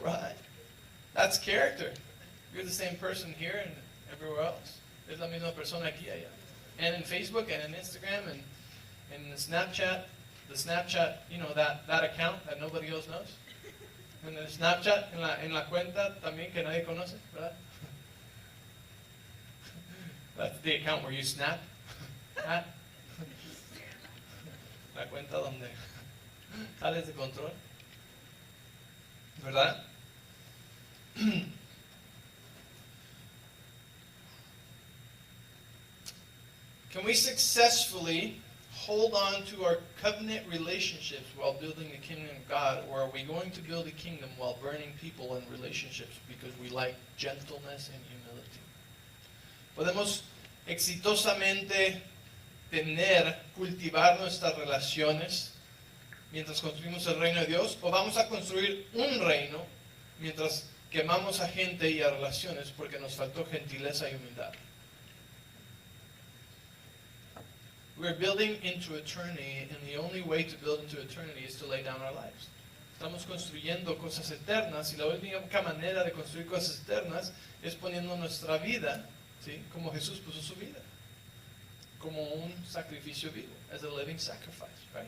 Right. That's character. You're the same person here and everywhere else. Es la misma persona aquí y allá. And in Facebook and in Instagram and in Snapchat, the Snapchat, you know, that account that nobody else knows. En el Snapchat, en la cuenta también que nadie conoce, ¿verdad? That's the account where you snap. ¿Ah? La cuenta donde sales de control, ¿verdad? Can we successfully hold on to our covenant relationships while building the kingdom of God, or are we going to build a kingdom while burning people in relationships because we like gentleness and humility? Podemos exitosamente cultivar nuestras relaciones mientras construimos el reino de Dios, o vamos a construir un reino mientras quemamos a gente y a relaciones porque nos faltó gentileza y humildad. We're building into eternity, and the only way to build into eternity is to lay down our lives. Estamos construyendo cosas eternas, y la única manera de construir cosas eternas es poniendo nuestra vida, ¿sí?, como Jesús puso su vida, como un sacrificio vivo, as a living sacrifice, right?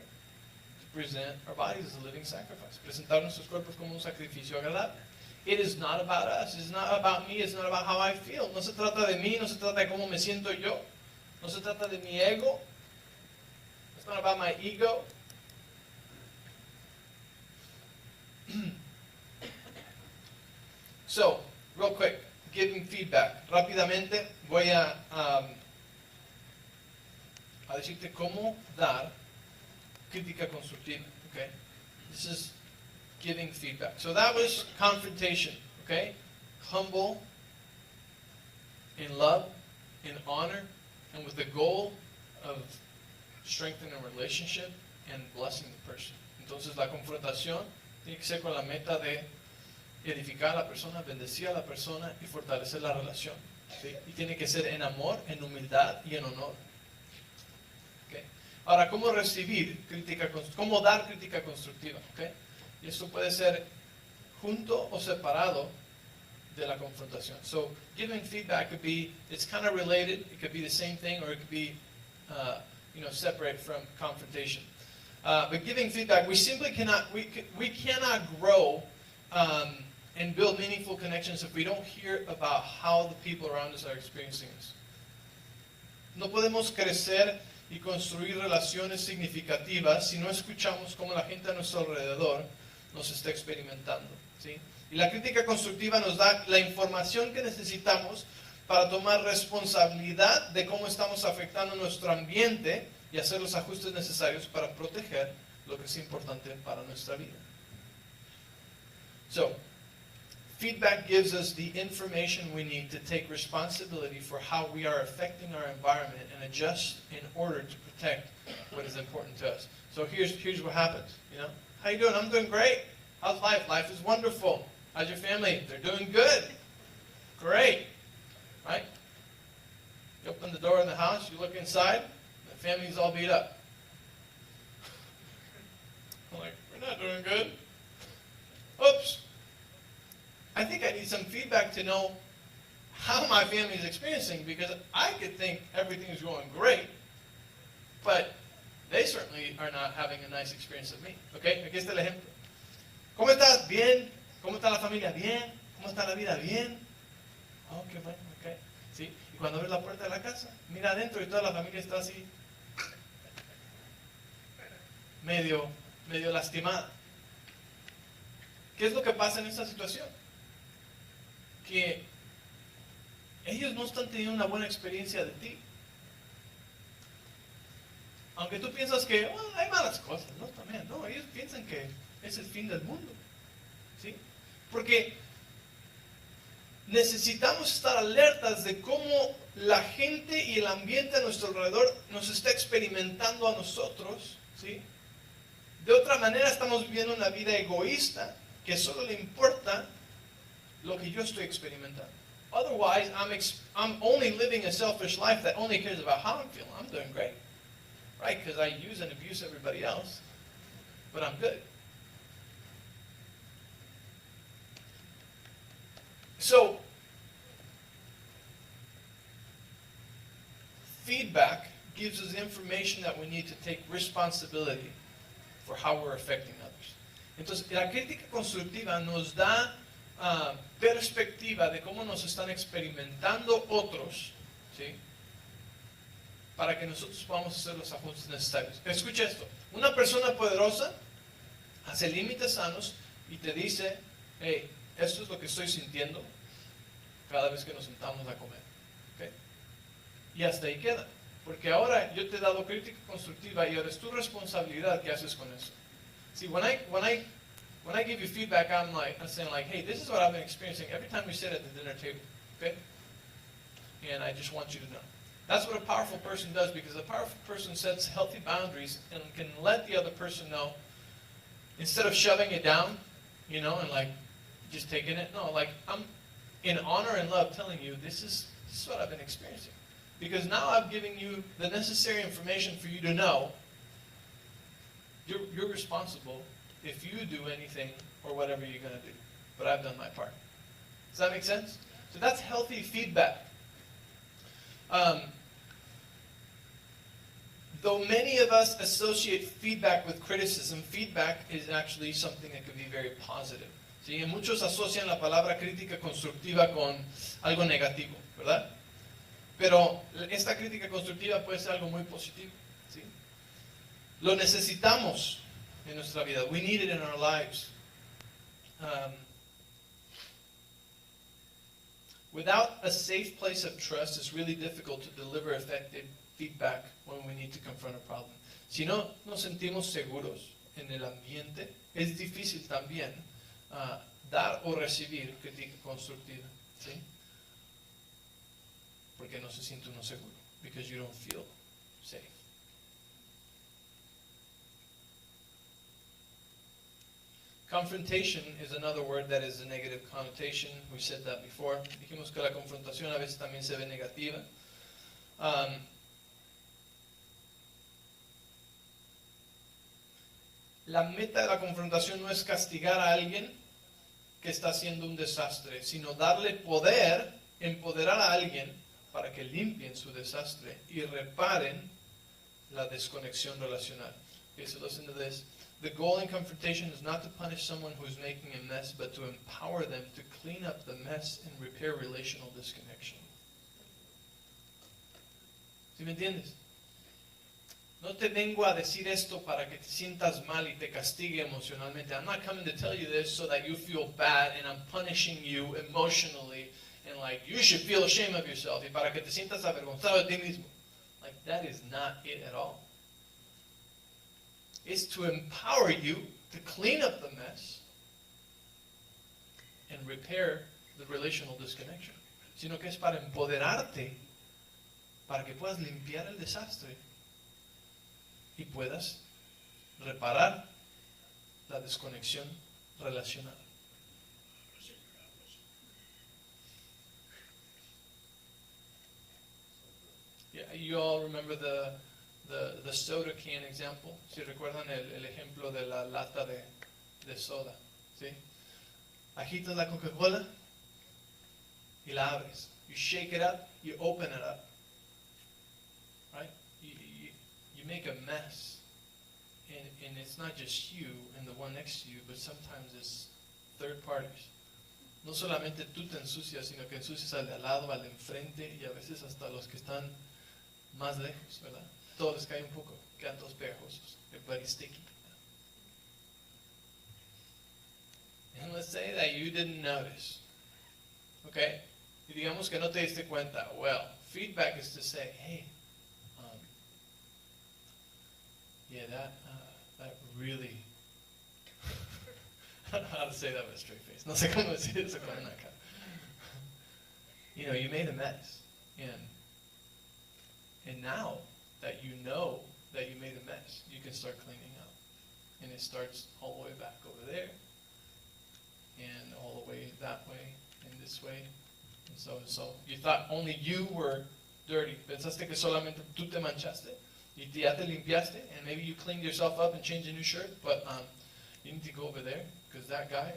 To present our bodies as a living sacrifice. Presentar nuestros cuerpos como un sacrificio agradable. It is not about us. It's not about me. It's not about how I feel. No se trata de mí. No se trata de cómo me siento yo. No se trata de mi ego. It's not about my ego. So, real quick, giving feedback. Rápidamente voy a decirte cómo dar crítica constructiva. Okay? This is giving feedback. So that was confrontation. Okay? Humble, in love, in honor, and with the goal of strengthening a relationship and blessing the person. Entonces la confrontación tiene que ser con la meta de edificar a la persona, bendecir a la persona y fortalecer la relación. ¿Sí? Y tiene que ser en amor, en humildad y en honor. ¿Okay? Ahora, ¿cómo recibir crítica, cómo dar crítica constructiva? ¿Okay? Y esto puede ser junto o separado de la confrontación. So, giving feedback could be, it's kind of related, it could be the same thing, or it could be, separate from confrontation. But giving feedback, we simply cannot, we cannot grow and build meaningful connections if we don't hear about how the people around us are experiencing this. No podemos crecer y construir relaciones significativas si no escuchamos cómo la gente a nuestro alrededor nos está experimentando, ¿sí? Y la crítica constructiva nos da la información que necesitamos para tomar responsabilidad de cómo estamos afectando nuestro ambiente y hacer los ajustes necesarios para proteger lo que es importante para nuestra vida. So, feedback gives us the information we need to take responsibility for how we are affecting our environment and adjust in order to protect what is important to us. So here's what happens, you know. How you doing? I'm doing great. How's life? Life is wonderful. How's your family? They're doing good. Great. Right? You open the door in the house, you look inside, the family's all beat up. I'm like, we're not doing good. Oops. I think I need some feedback to know how my family is experiencing, because I could think everything is going great, but they certainly are not having a nice experience of me. Okay? Aquí está el ejemplo. ¿Cómo estás? Bien. ¿Cómo está la familia? Bien. ¿Cómo está la vida? Bien. Oh, qué bueno. Okay. ¿Sí? Y cuando abres la puerta de la casa, mira adentro y toda la familia está así, medio lastimada. ¿Qué es lo que pasa en esta situación? Que ellos no están teniendo una buena experiencia de ti. Aunque tú piensas que hay malas cosas, ¿no? También, no, ellos piensan que es el fin del mundo. ¿Sí? Porque necesitamos estar alertas de cómo la gente y el ambiente a nuestro alrededor nos está experimentando a nosotros, ¿sí? De otra manera estamos viviendo una vida egoísta que solo le importa lo que yo estoy experimentando. Otherwise, I'm only living a selfish life that only cares about how I'm feeling. I'm doing great, right? Because I use and abuse everybody else, but I'm good. So, feedback gives us information that we need to take responsibility for how we're affecting others. Entonces, la crítica constructiva nos da perspectiva de cómo nos están experimentando otros, ¿sí? Para que nosotros podamos hacer los ajustes necesarios. Escucha esto, una persona poderosa hace límites sanos y te dice, hey, esto es lo que estoy sintiendo cada vez que nos sentamos a comer. ¿Okay? Y hasta ahí queda. Porque ahora yo te he dado crítica constructiva y ahora es tu responsabilidad qué haces con eso. See, when I give you feedback, I'm saying like, hey, this is what I've been experiencing every time we sit at the dinner table. Okay? And I just want you to know. That's what a powerful person does, because a powerful person sets healthy boundaries and can let the other person know, instead of shoving it down, you know, and like just taking it. No, like I'm in honor and love telling you this is what I've been experiencing. Because now I'm giving you the necessary information for you to know you're responsible if you do anything or whatever you're going to do. But I've done my part. Does that make sense? So that's healthy feedback. Though many of us associate feedback with criticism, feedback is actually something that can be very positive. ¿Sí? Y muchos asocian la palabra crítica constructiva con algo negativo, ¿verdad? Pero esta crítica constructiva puede ser algo muy positivo. ¿Sí? Lo necesitamos en nuestra vida. We need it in our lives. Without a safe place of trust, it's really difficult to deliver effective feedback when we need to confront a problem. Si no nos sentimos seguros en el ambiente, es difícil también dar o recibir crítica constructiva. ¿Sí? Porque no se siente uno seguro. Because you don't feel safe. Confrontation is another word that is a negative connotation. We said that before. Dijimos que la confrontación a veces también se ve negativa. La meta de la confrontación no es castigar a alguien que está haciendo un desastre, sino darle poder, empoderar a alguien para que limpien su desastre y reparen la desconexión relacional. Okay, so listen to this. The goal in confrontation is not to punish someone who is making a mess, but to empower them to clean up the mess and repair relational disconnection. ¿Sí me entiendes? No te vengo a decir esto para que te sientas mal y te castigue emocionalmente. I'm not coming to tell you this so that you feel bad and I'm punishing you emotionally and like you should feel ashamed of yourself y para que te sientas avergonzado de ti mismo. Like that is not it at all. It's to empower you to clean up the mess and repair the relational disconnection. Sino que es para empoderarte para que puedas limpiar el desastre y puedas reparar la desconexión relacional. Yeah, you all remember the soda can example? Si recuerdan el ejemplo de la lata de soda, ¿sí? Agitas la Coca-Cola y la abres. You shake it up, you open it up. Right? You make a mess. And it's not just you and the one next to you, but sometimes it's third parties. No solamente tú te ensucias, sino que ensucias al de al lado, al de enfrente y a veces hasta los que están más lejos, ¿verdad? Todos les cae un poco, quedan todos pegajosos. Everybody's sticky. And let's say that you didn't notice. Okay? Y digamos que no te diste cuenta. Well, feedback is to say, hey, yeah, that really, I don't know how to say that with a straight face. No sé cómo decir eso con una cara. You know, you made a mess. And now that you know that you made a mess, you can start cleaning up. And it starts all the way back over there, and all the way that way, and this way, and so and so. You thought only you were dirty. Pensaste que solamente tú te manchaste. Y ya te limpiaste, and maybe you cleaned yourself up and changed a new shirt, but you need to go over there, because that guy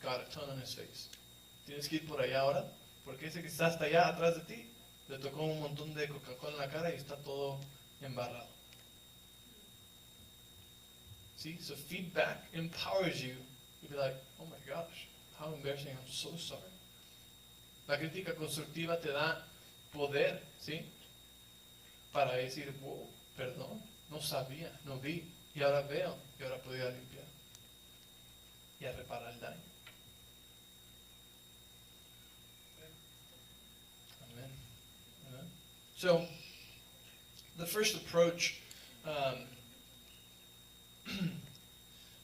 got a ton on his face. Tienes que ir por allá ahora, porque ese que está hasta allá atrás de ti, le tocó un montón de Coca-Cola en la cara y está todo embarrado. See, so feedback empowers you. You'll be like, oh my gosh, how embarrassing, I'm so sorry. La crítica constructiva te da poder, ¿sí? Para decir, wow, perdón, no sabía, no vi, y ahora veo, y ahora podría limpiar y a reparar el daño. Amen. Amen. So, the first approach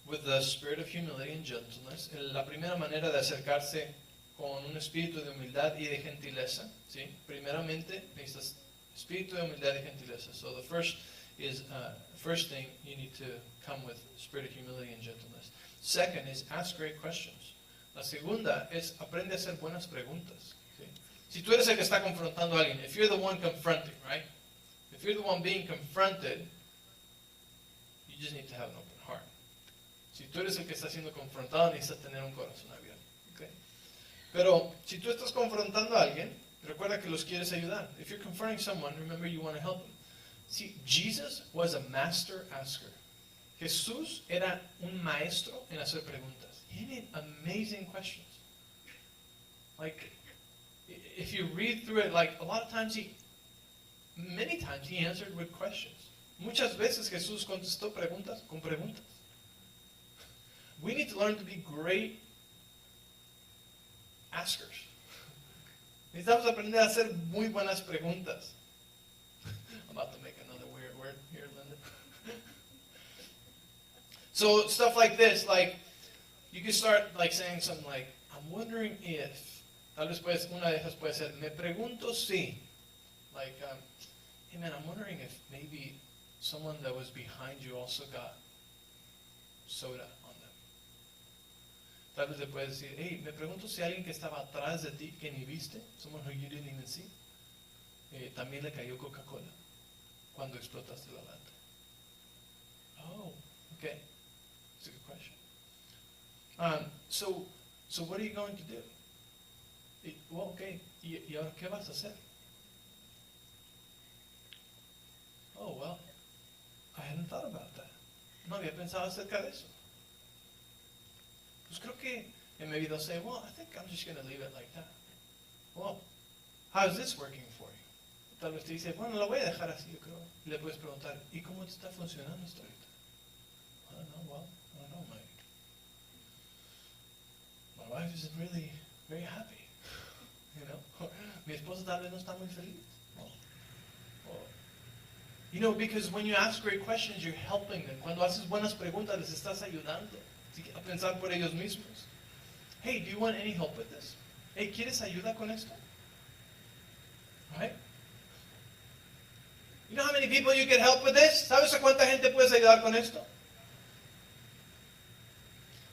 with the spirit of humility and gentleness, la primera manera de acercarse con un espíritu de humildad y de gentileza, ¿sí? Primeramente necesitas espíritu de humildad y gentileza. So the first thing you need to come with spirit of humility and gentleness. Second is ask great questions. La segunda es aprende a hacer buenas preguntas, ¿sí? Si tú eres el que está confrontando a alguien, if you're the one confronting, right? If you're the one being confronted, you just need to have an open heart. Si tú eres el que está siendo confrontado, necesitas tener un corazón abierto, ¿okay? Pero si tú estás confrontando a alguien, recuerda que los quieres ayudar. If you're confronting someone, remember you want to help them. See, Jesus was a master asker. Jesús era un maestro en hacer preguntas. He made amazing questions. Like, if you read through it, like a lot of times many times he answered with questions. Muchas veces Jesús contestó preguntas con preguntas. We need to learn to be great askers. Necesitamos aprender a hacer muy buenas preguntas. I'm about to make another weird word here, Linda. So stuff like this, like you can start like saying something like, I'm wondering if, tal vez una de esas puede ser, me pregunto si, like, hey man, I'm wondering if maybe someone that was behind you also got soda on them. Tal vez le puedes decir, hey, me pregunto si alguien que estaba atrás de ti, que ni viste, someone who you didn't even see, también le cayó Coca-Cola cuando explotaste la lata. Oh, okay. That's a good question. So what are you going to do? Well, okay, ¿y ahora qué vas a hacer? Oh, well, I hadn't thought about that. No había pensado acerca de eso. Pues creo que and maybe they'll say, well, I think I'm just going to leave it like that. Well, how is this working for you? Tal vez te dice, bueno, lo voy a dejar así, yo creo. Y le puedes preguntar, ¿y cómo te está funcionando esto ahorita? I don't know, well, I don't know, my wife isn't really very happy. You know, mi esposa tal vez no está muy feliz. You know, because when you ask great questions, you're helping them. Cuando haces buenas preguntas, les estás ayudando a pensar por ellos mismos. Hey, do you want any help with this? Hey, ¿quieres ayuda con esto? Right? You know how many people you can help with this? ¿Sabes a cuánta gente puedes ayudar con esto?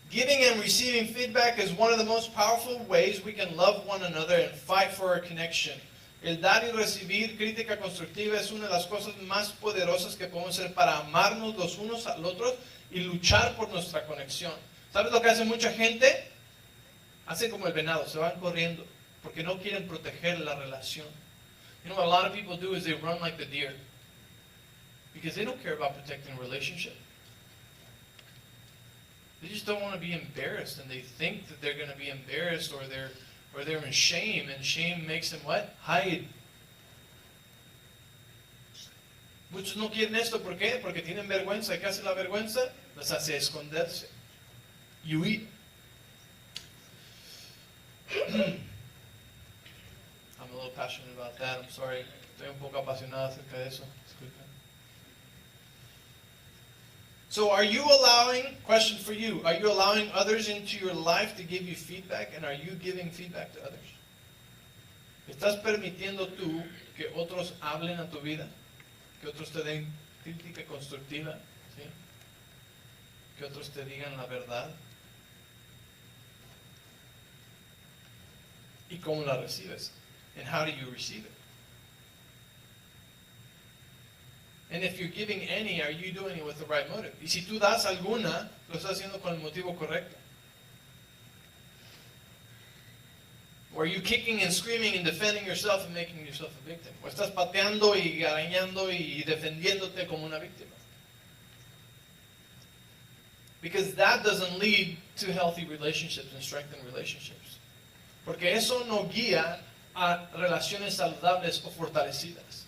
Giving and receiving feedback is one of the most powerful ways we can love one another and fight for our connection. El dar y recibir crítica constructiva es una de las cosas más poderosas que podemos hacer para amarnos los unos a los otros y luchar por nuestra conexión. ¿Sabes lo que hace mucha gente? Hacen como el venado, se van corriendo porque no quieren proteger la relación. You know what a lot of people do is they run like the deer because they don't care about protecting a relationship. They just don't want to be embarrassed, and they think that they're going to be embarrassed or they're in shame, and shame makes them what? Hide. Muchos no quieren esto, ¿por qué? Porque tienen vergüenza. ¿Qué hace la vergüenza? Les hace esconderse y huir. I'm a little passionate about that. I'm sorry. Estoy un poco apasionado acerca de eso. Disculpen. So are you allowing, question for you, are you allowing others into your life to give you feedback, and are you giving feedback to others? ¿Estás permitiendo tú que otros hablen a tu vida? Que otros te den crítica constructiva, ¿sí? Que otros te digan la verdad. ¿Y cómo la recibes? And how do you receive it? And if you're giving any, are you doing it with the right motive? Y si tú das alguna, lo estás haciendo con el motivo correcto. Or are you kicking and screaming and defending yourself and making yourself a victim? O estás pateando y arañando y defendiéndote como una víctima. Because that doesn't lead to healthy relationships and strengthened relationships. Porque eso no guía a relaciones saludables o fortalecidas.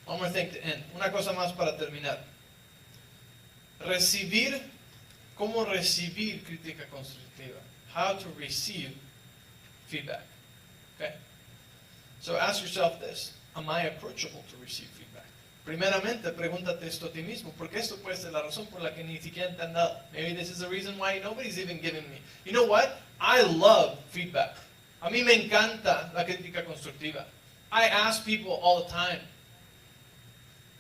One more thing to end. Una cosa más para terminar. ¿Cómo recibir crítica constructiva? How to receive feedback. Okay? So ask yourself this. Am I approachable to receive feedback? Primeramente, pregúntate esto a ti mismo, porque esto puede ser la razón por la que ni siquiera te han dado. Maybe this is the reason why nobody's even giving me. You know what? I love feedback. A mí me encanta la crítica constructiva. I ask people all the time.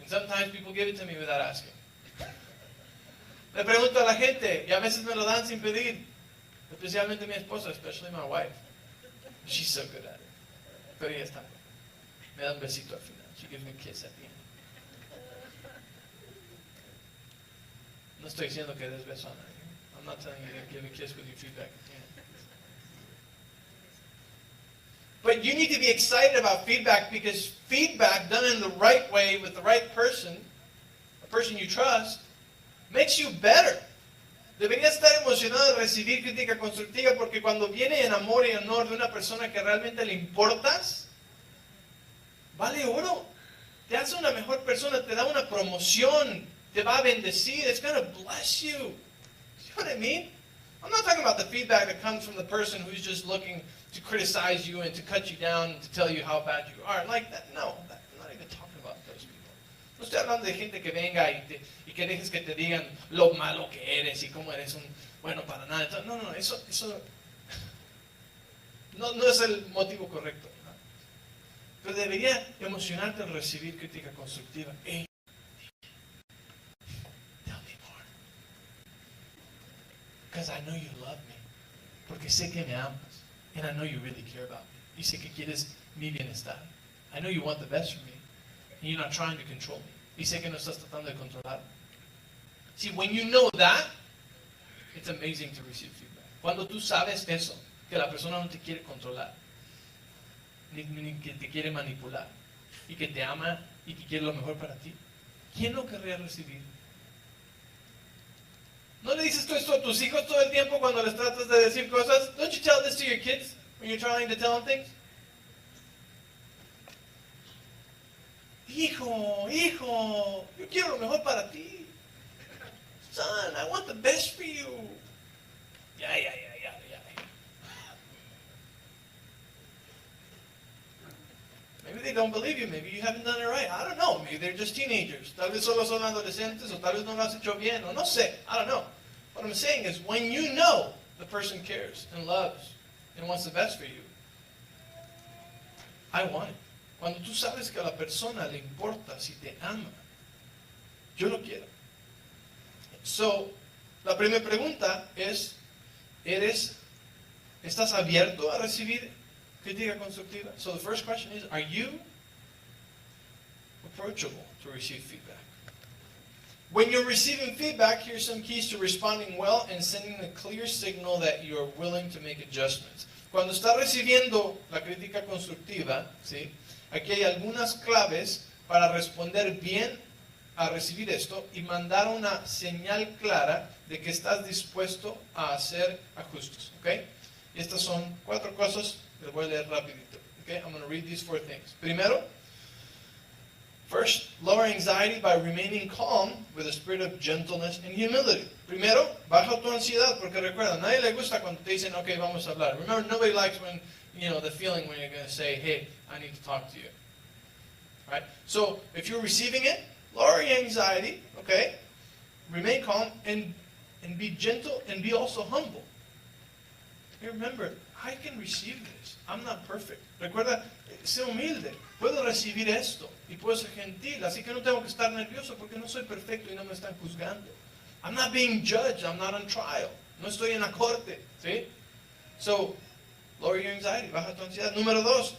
And sometimes people give it to me without asking. Le pregunto a la gente, y a veces me lo dan sin pedir. Especialmente mi esposa, especially my wife. She's so good at it. Pero ella está. Me da un besito al final. She gives me a kiss at the end. No estoy diciendo que des beso a nadie. I'm not telling you to give a kiss with your feedback. Yeah. But you need to be excited about feedback, because feedback done in the right way with the right person, a person you trust, makes you better. Deberías estar emocionado de recibir crítica constructiva, porque cuando viene en amor y honor de una persona que realmente le importas, vale oro. Te hace una mejor persona, te da una promoción, te va a bendecir. It's going to bless you. You know what I mean? I'm not talking about the feedback that comes from the person who's just looking to criticize you and to cut you down and to tell you how bad you are. Like that. No, I'm not even talking about those people. No estoy hablando de gente que venga y que dejes que te digan lo malo que eres y cómo eres un bueno para nada. No, eso no es el motivo correcto. ¿No? Pero debería emocionarte al recibir crítica constructiva. Hey, tell me more. Because I know you love me. Porque sé que me amas. And I know you really care about me. Y sé que quieres mi bienestar. I know you want the best for me. And you're not trying to control me. Y sé que no estás tratando de controlar. See, when you know that, it's amazing to receive feedback. Cuando tú sabes eso, que la persona no te quiere controlar, ni que te quiere manipular, y que te ama y que quiere lo mejor para ti, ¿quién no querría recibir? ¿No le dices tú esto a tus hijos todo el tiempo cuando les tratas de decir cosas? Don't you tell this to your kids when you're trying to tell them things? Hijo, yo quiero lo mejor para ti. Son, I want the best for you. Yeah. Maybe they don't believe you. Maybe you haven't done it right. I don't know. Maybe they're just teenagers. Tal vez solo son adolescentes, o tal vez no lo has hecho bien, o no sé. I don't know. What I'm saying is, when you know the person cares and loves and wants the best for you, I want it. Cuando tú sabes que a la persona le importa si te ama, yo lo quiero. So, la primera pregunta es, ¿estás abierto a recibir crítica constructiva? So the first question is, are you approachable to receive feedback? When you're receiving feedback, here's some keys to responding well and sending a clear signal that you are willing to make adjustments. Cuando estás recibiendo la crítica constructiva, ¿sí? Aquí hay algunas claves para responder bien a recibir esto y mandar una señal clara de que estás dispuesto a hacer ajustes. ¿Okay? Y estas son 4 cosas que les voy a leer rapidito. Okay? I'm going to read these 4 things. Primero, first, lower anxiety by remaining calm with a spirit of gentleness and humility. Primero, baja tu ansiedad, porque recuerda, a nadie le gusta cuando te dicen, okay, vamos a hablar. Remember, nobody likes when, the feeling when you're going to say, hey, I need to talk to you. Right? So, if you're receiving it, lower your anxiety, okay? Remain calm and be gentle and be also humble. Hey, remember, I can receive this. I'm not perfect. Recuerda, sé humilde. Puedo recibir esto y puedo ser gentil, así que no tengo que estar nervioso porque no soy perfecto y no me están juzgando. I'm not being judged. I'm not on trial. No estoy en la corte. ¿Sí? So, lower your anxiety. Baja tu ansiedad. Número 2.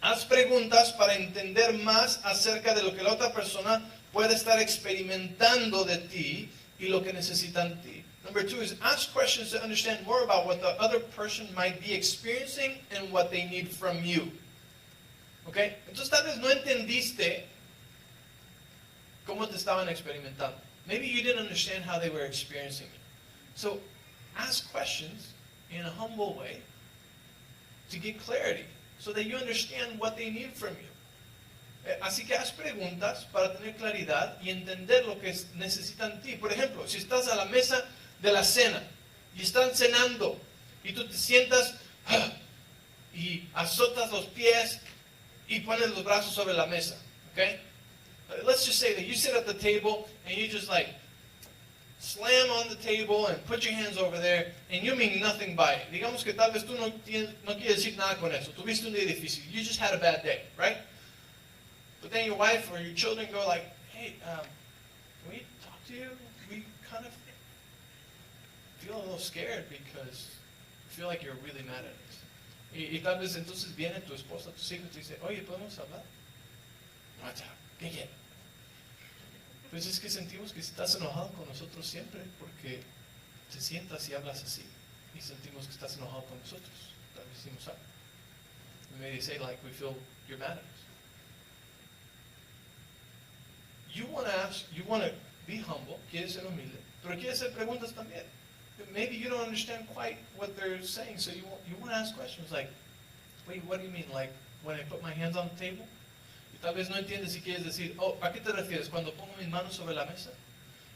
Haz preguntas para entender más acerca de lo que la otra persona puede estar experimentando de ti y lo que necesitan de ti. Number 2 is ask questions to understand more about what the other person might be experiencing and what they need from you. Okay? Entonces tal vez no entendiste cómo te estaban experimentando. Maybe you didn't understand how they were experiencing it. So ask questions in a humble way to get clarity so that you understand what they need from you. Así que haz preguntas para tener claridad y entender lo que necesitan de ti. Por ejemplo, si estás a la mesa de la cena y están cenando y tú te sientas y azotas los pies y pones los brazos sobre la mesa, okay? Let's just say that you sit at the table and you just like slam on the table and put your hands over there and you mean nothing by it. Digamos que tal vez tú no quieres decir nada con eso. Tuviste un día difícil. You just had a bad day, right? But then your wife or your children go like, hey, can we talk to you? We kind of feel a little scared because we feel like you're really mad at us. Y tal vez entonces viene tu esposa, tus hijos, y te dice, oye, ¿podemos hablar? No, ¿qué quieres? Pues es que sentimos que estás enojado con nosotros siempre porque te sientas y hablas así. Y sentimos que estás enojado con nosotros. Tal vez decimos algo. Maybe say like, we feel you're mad at us. You want to ask, you want to be humble, quieres ser humilde, pero quieres hacer preguntas también. Maybe you don't understand quite what they're saying, so you want to ask questions like, wait, what do you mean? Like, when I put my hands on the table? Y tal vez no entiendes si quieres decir, oh, ¿a qué te refieres? Cuando pongo mis manos sobre la mesa.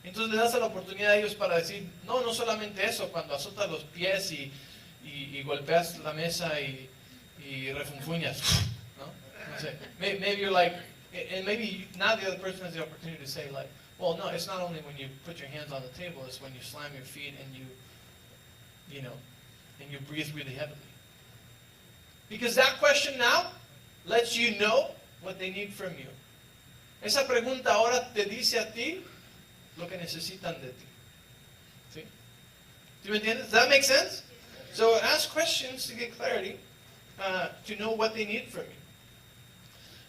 Entonces le das la oportunidad a ellos para decir, no, no solamente eso, cuando azotas los pies y golpeas la mesa y refunfuñas, ¿no? No sé. Maybe you're like, and maybe now the other person has the opportunity to say like, well, no, it's not only when you put your hands on the table, it's when you slam your feet and and you breathe really heavily. Because that question now lets you know what they need from you. Esa pregunta ahora te dice a ti lo que necesitan de ti. ¿Sí? ¿Sí me entiendes? Does that make sense? So ask questions to get clarity, to know what they need from you.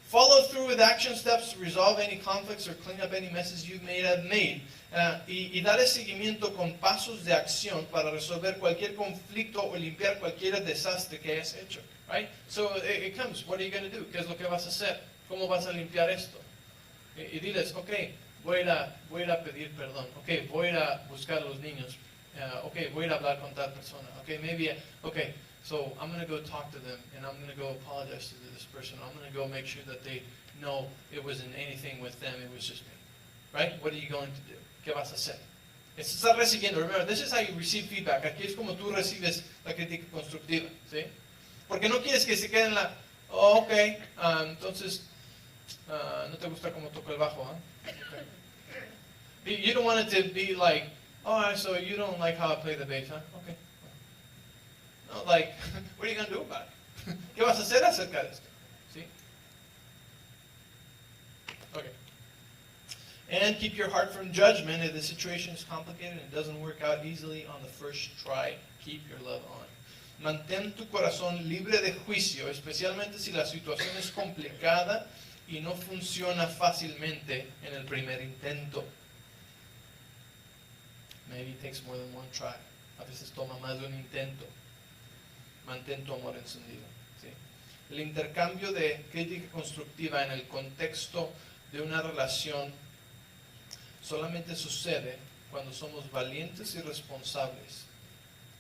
Follow through with action steps to resolve any conflicts or clean up any messes you may have made. Y dale seguimiento con pasos de acción para resolver cualquier conflicto o limpiar cualquier desastre que hayas hecho. Right? So it comes, what are you going to do? ¿Qué es lo que vas a hacer? ¿Cómo vas a limpiar esto? Y diles, ok, voy a ir a pedir perdón. Ok, voy a ir a buscar a los niños. Ok, voy a ir a hablar con tal persona. Ok, ok. So I'm going to go talk to them, and I'm going to go apologize to this person. I'm going to go make sure that they know it wasn't anything with them, it was just me. Right? What are you going to do? ¿Qué vas a hacer? Estás recibiendo. Remember, this is how you receive feedback. Aquí es como tú recibes la crítica constructiva. ¿Sí? Porque no quieres que se quede en la, oh, ok, entonces, no te gusta cómo toco el bajo, ¿eh? Okay. You don't want it to be like, oh, so you don't like how I play the bass, huh? Okay. No, like, what are you going to do about it? ¿Qué vas a hacer acerca de esto? ¿Sí? Okay. And keep your heart from judgment if the situation is complicated and doesn't work out easily on the first try. Keep your love on. Mantén tu corazón libre de juicio, especialmente si la situación es complicada y no funciona fácilmente en el primer intento. Maybe it takes more than one try. A veces toma más de un intento. Mantén tu amor encendido. ¿Sí? El intercambio de crítica constructiva en el contexto de una relación solamente sucede cuando somos valientes y responsables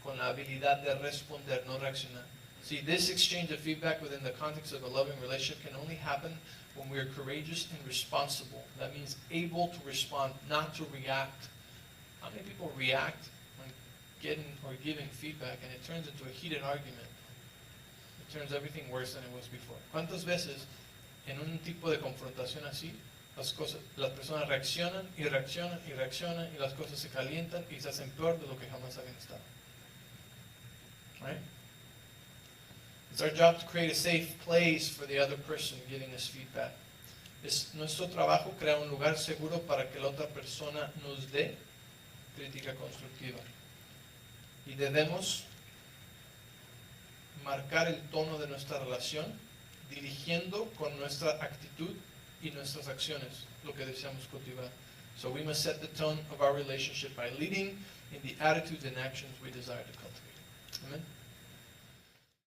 con la habilidad de responder, no reaccionar. See, this exchange of feedback within the context of a loving relationship can only happen when we are courageous and responsible. That means able to respond, not to react. How many people react when getting or giving feedback and it turns into a heated argument? It turns everything worse than it was before. ¿Cuántas veces en un tipo de confrontación así, las personas reaccionan y reaccionan y reaccionan y las cosas se calientan y se hacen peor de lo que jamás habían estado? Right? It's our job to create a safe place for the other person giving us feedback. Es nuestro trabajo crear un lugar seguro para que la otra persona nos dé crítica constructiva. Y debemos marcar el tono de nuestra relación dirigiendo con nuestra actitud y nuestras acciones lo que deseamos cultivar. So we must set the tone of our relationship by leading in the attitudes and actions we desire to cultivate. Amen.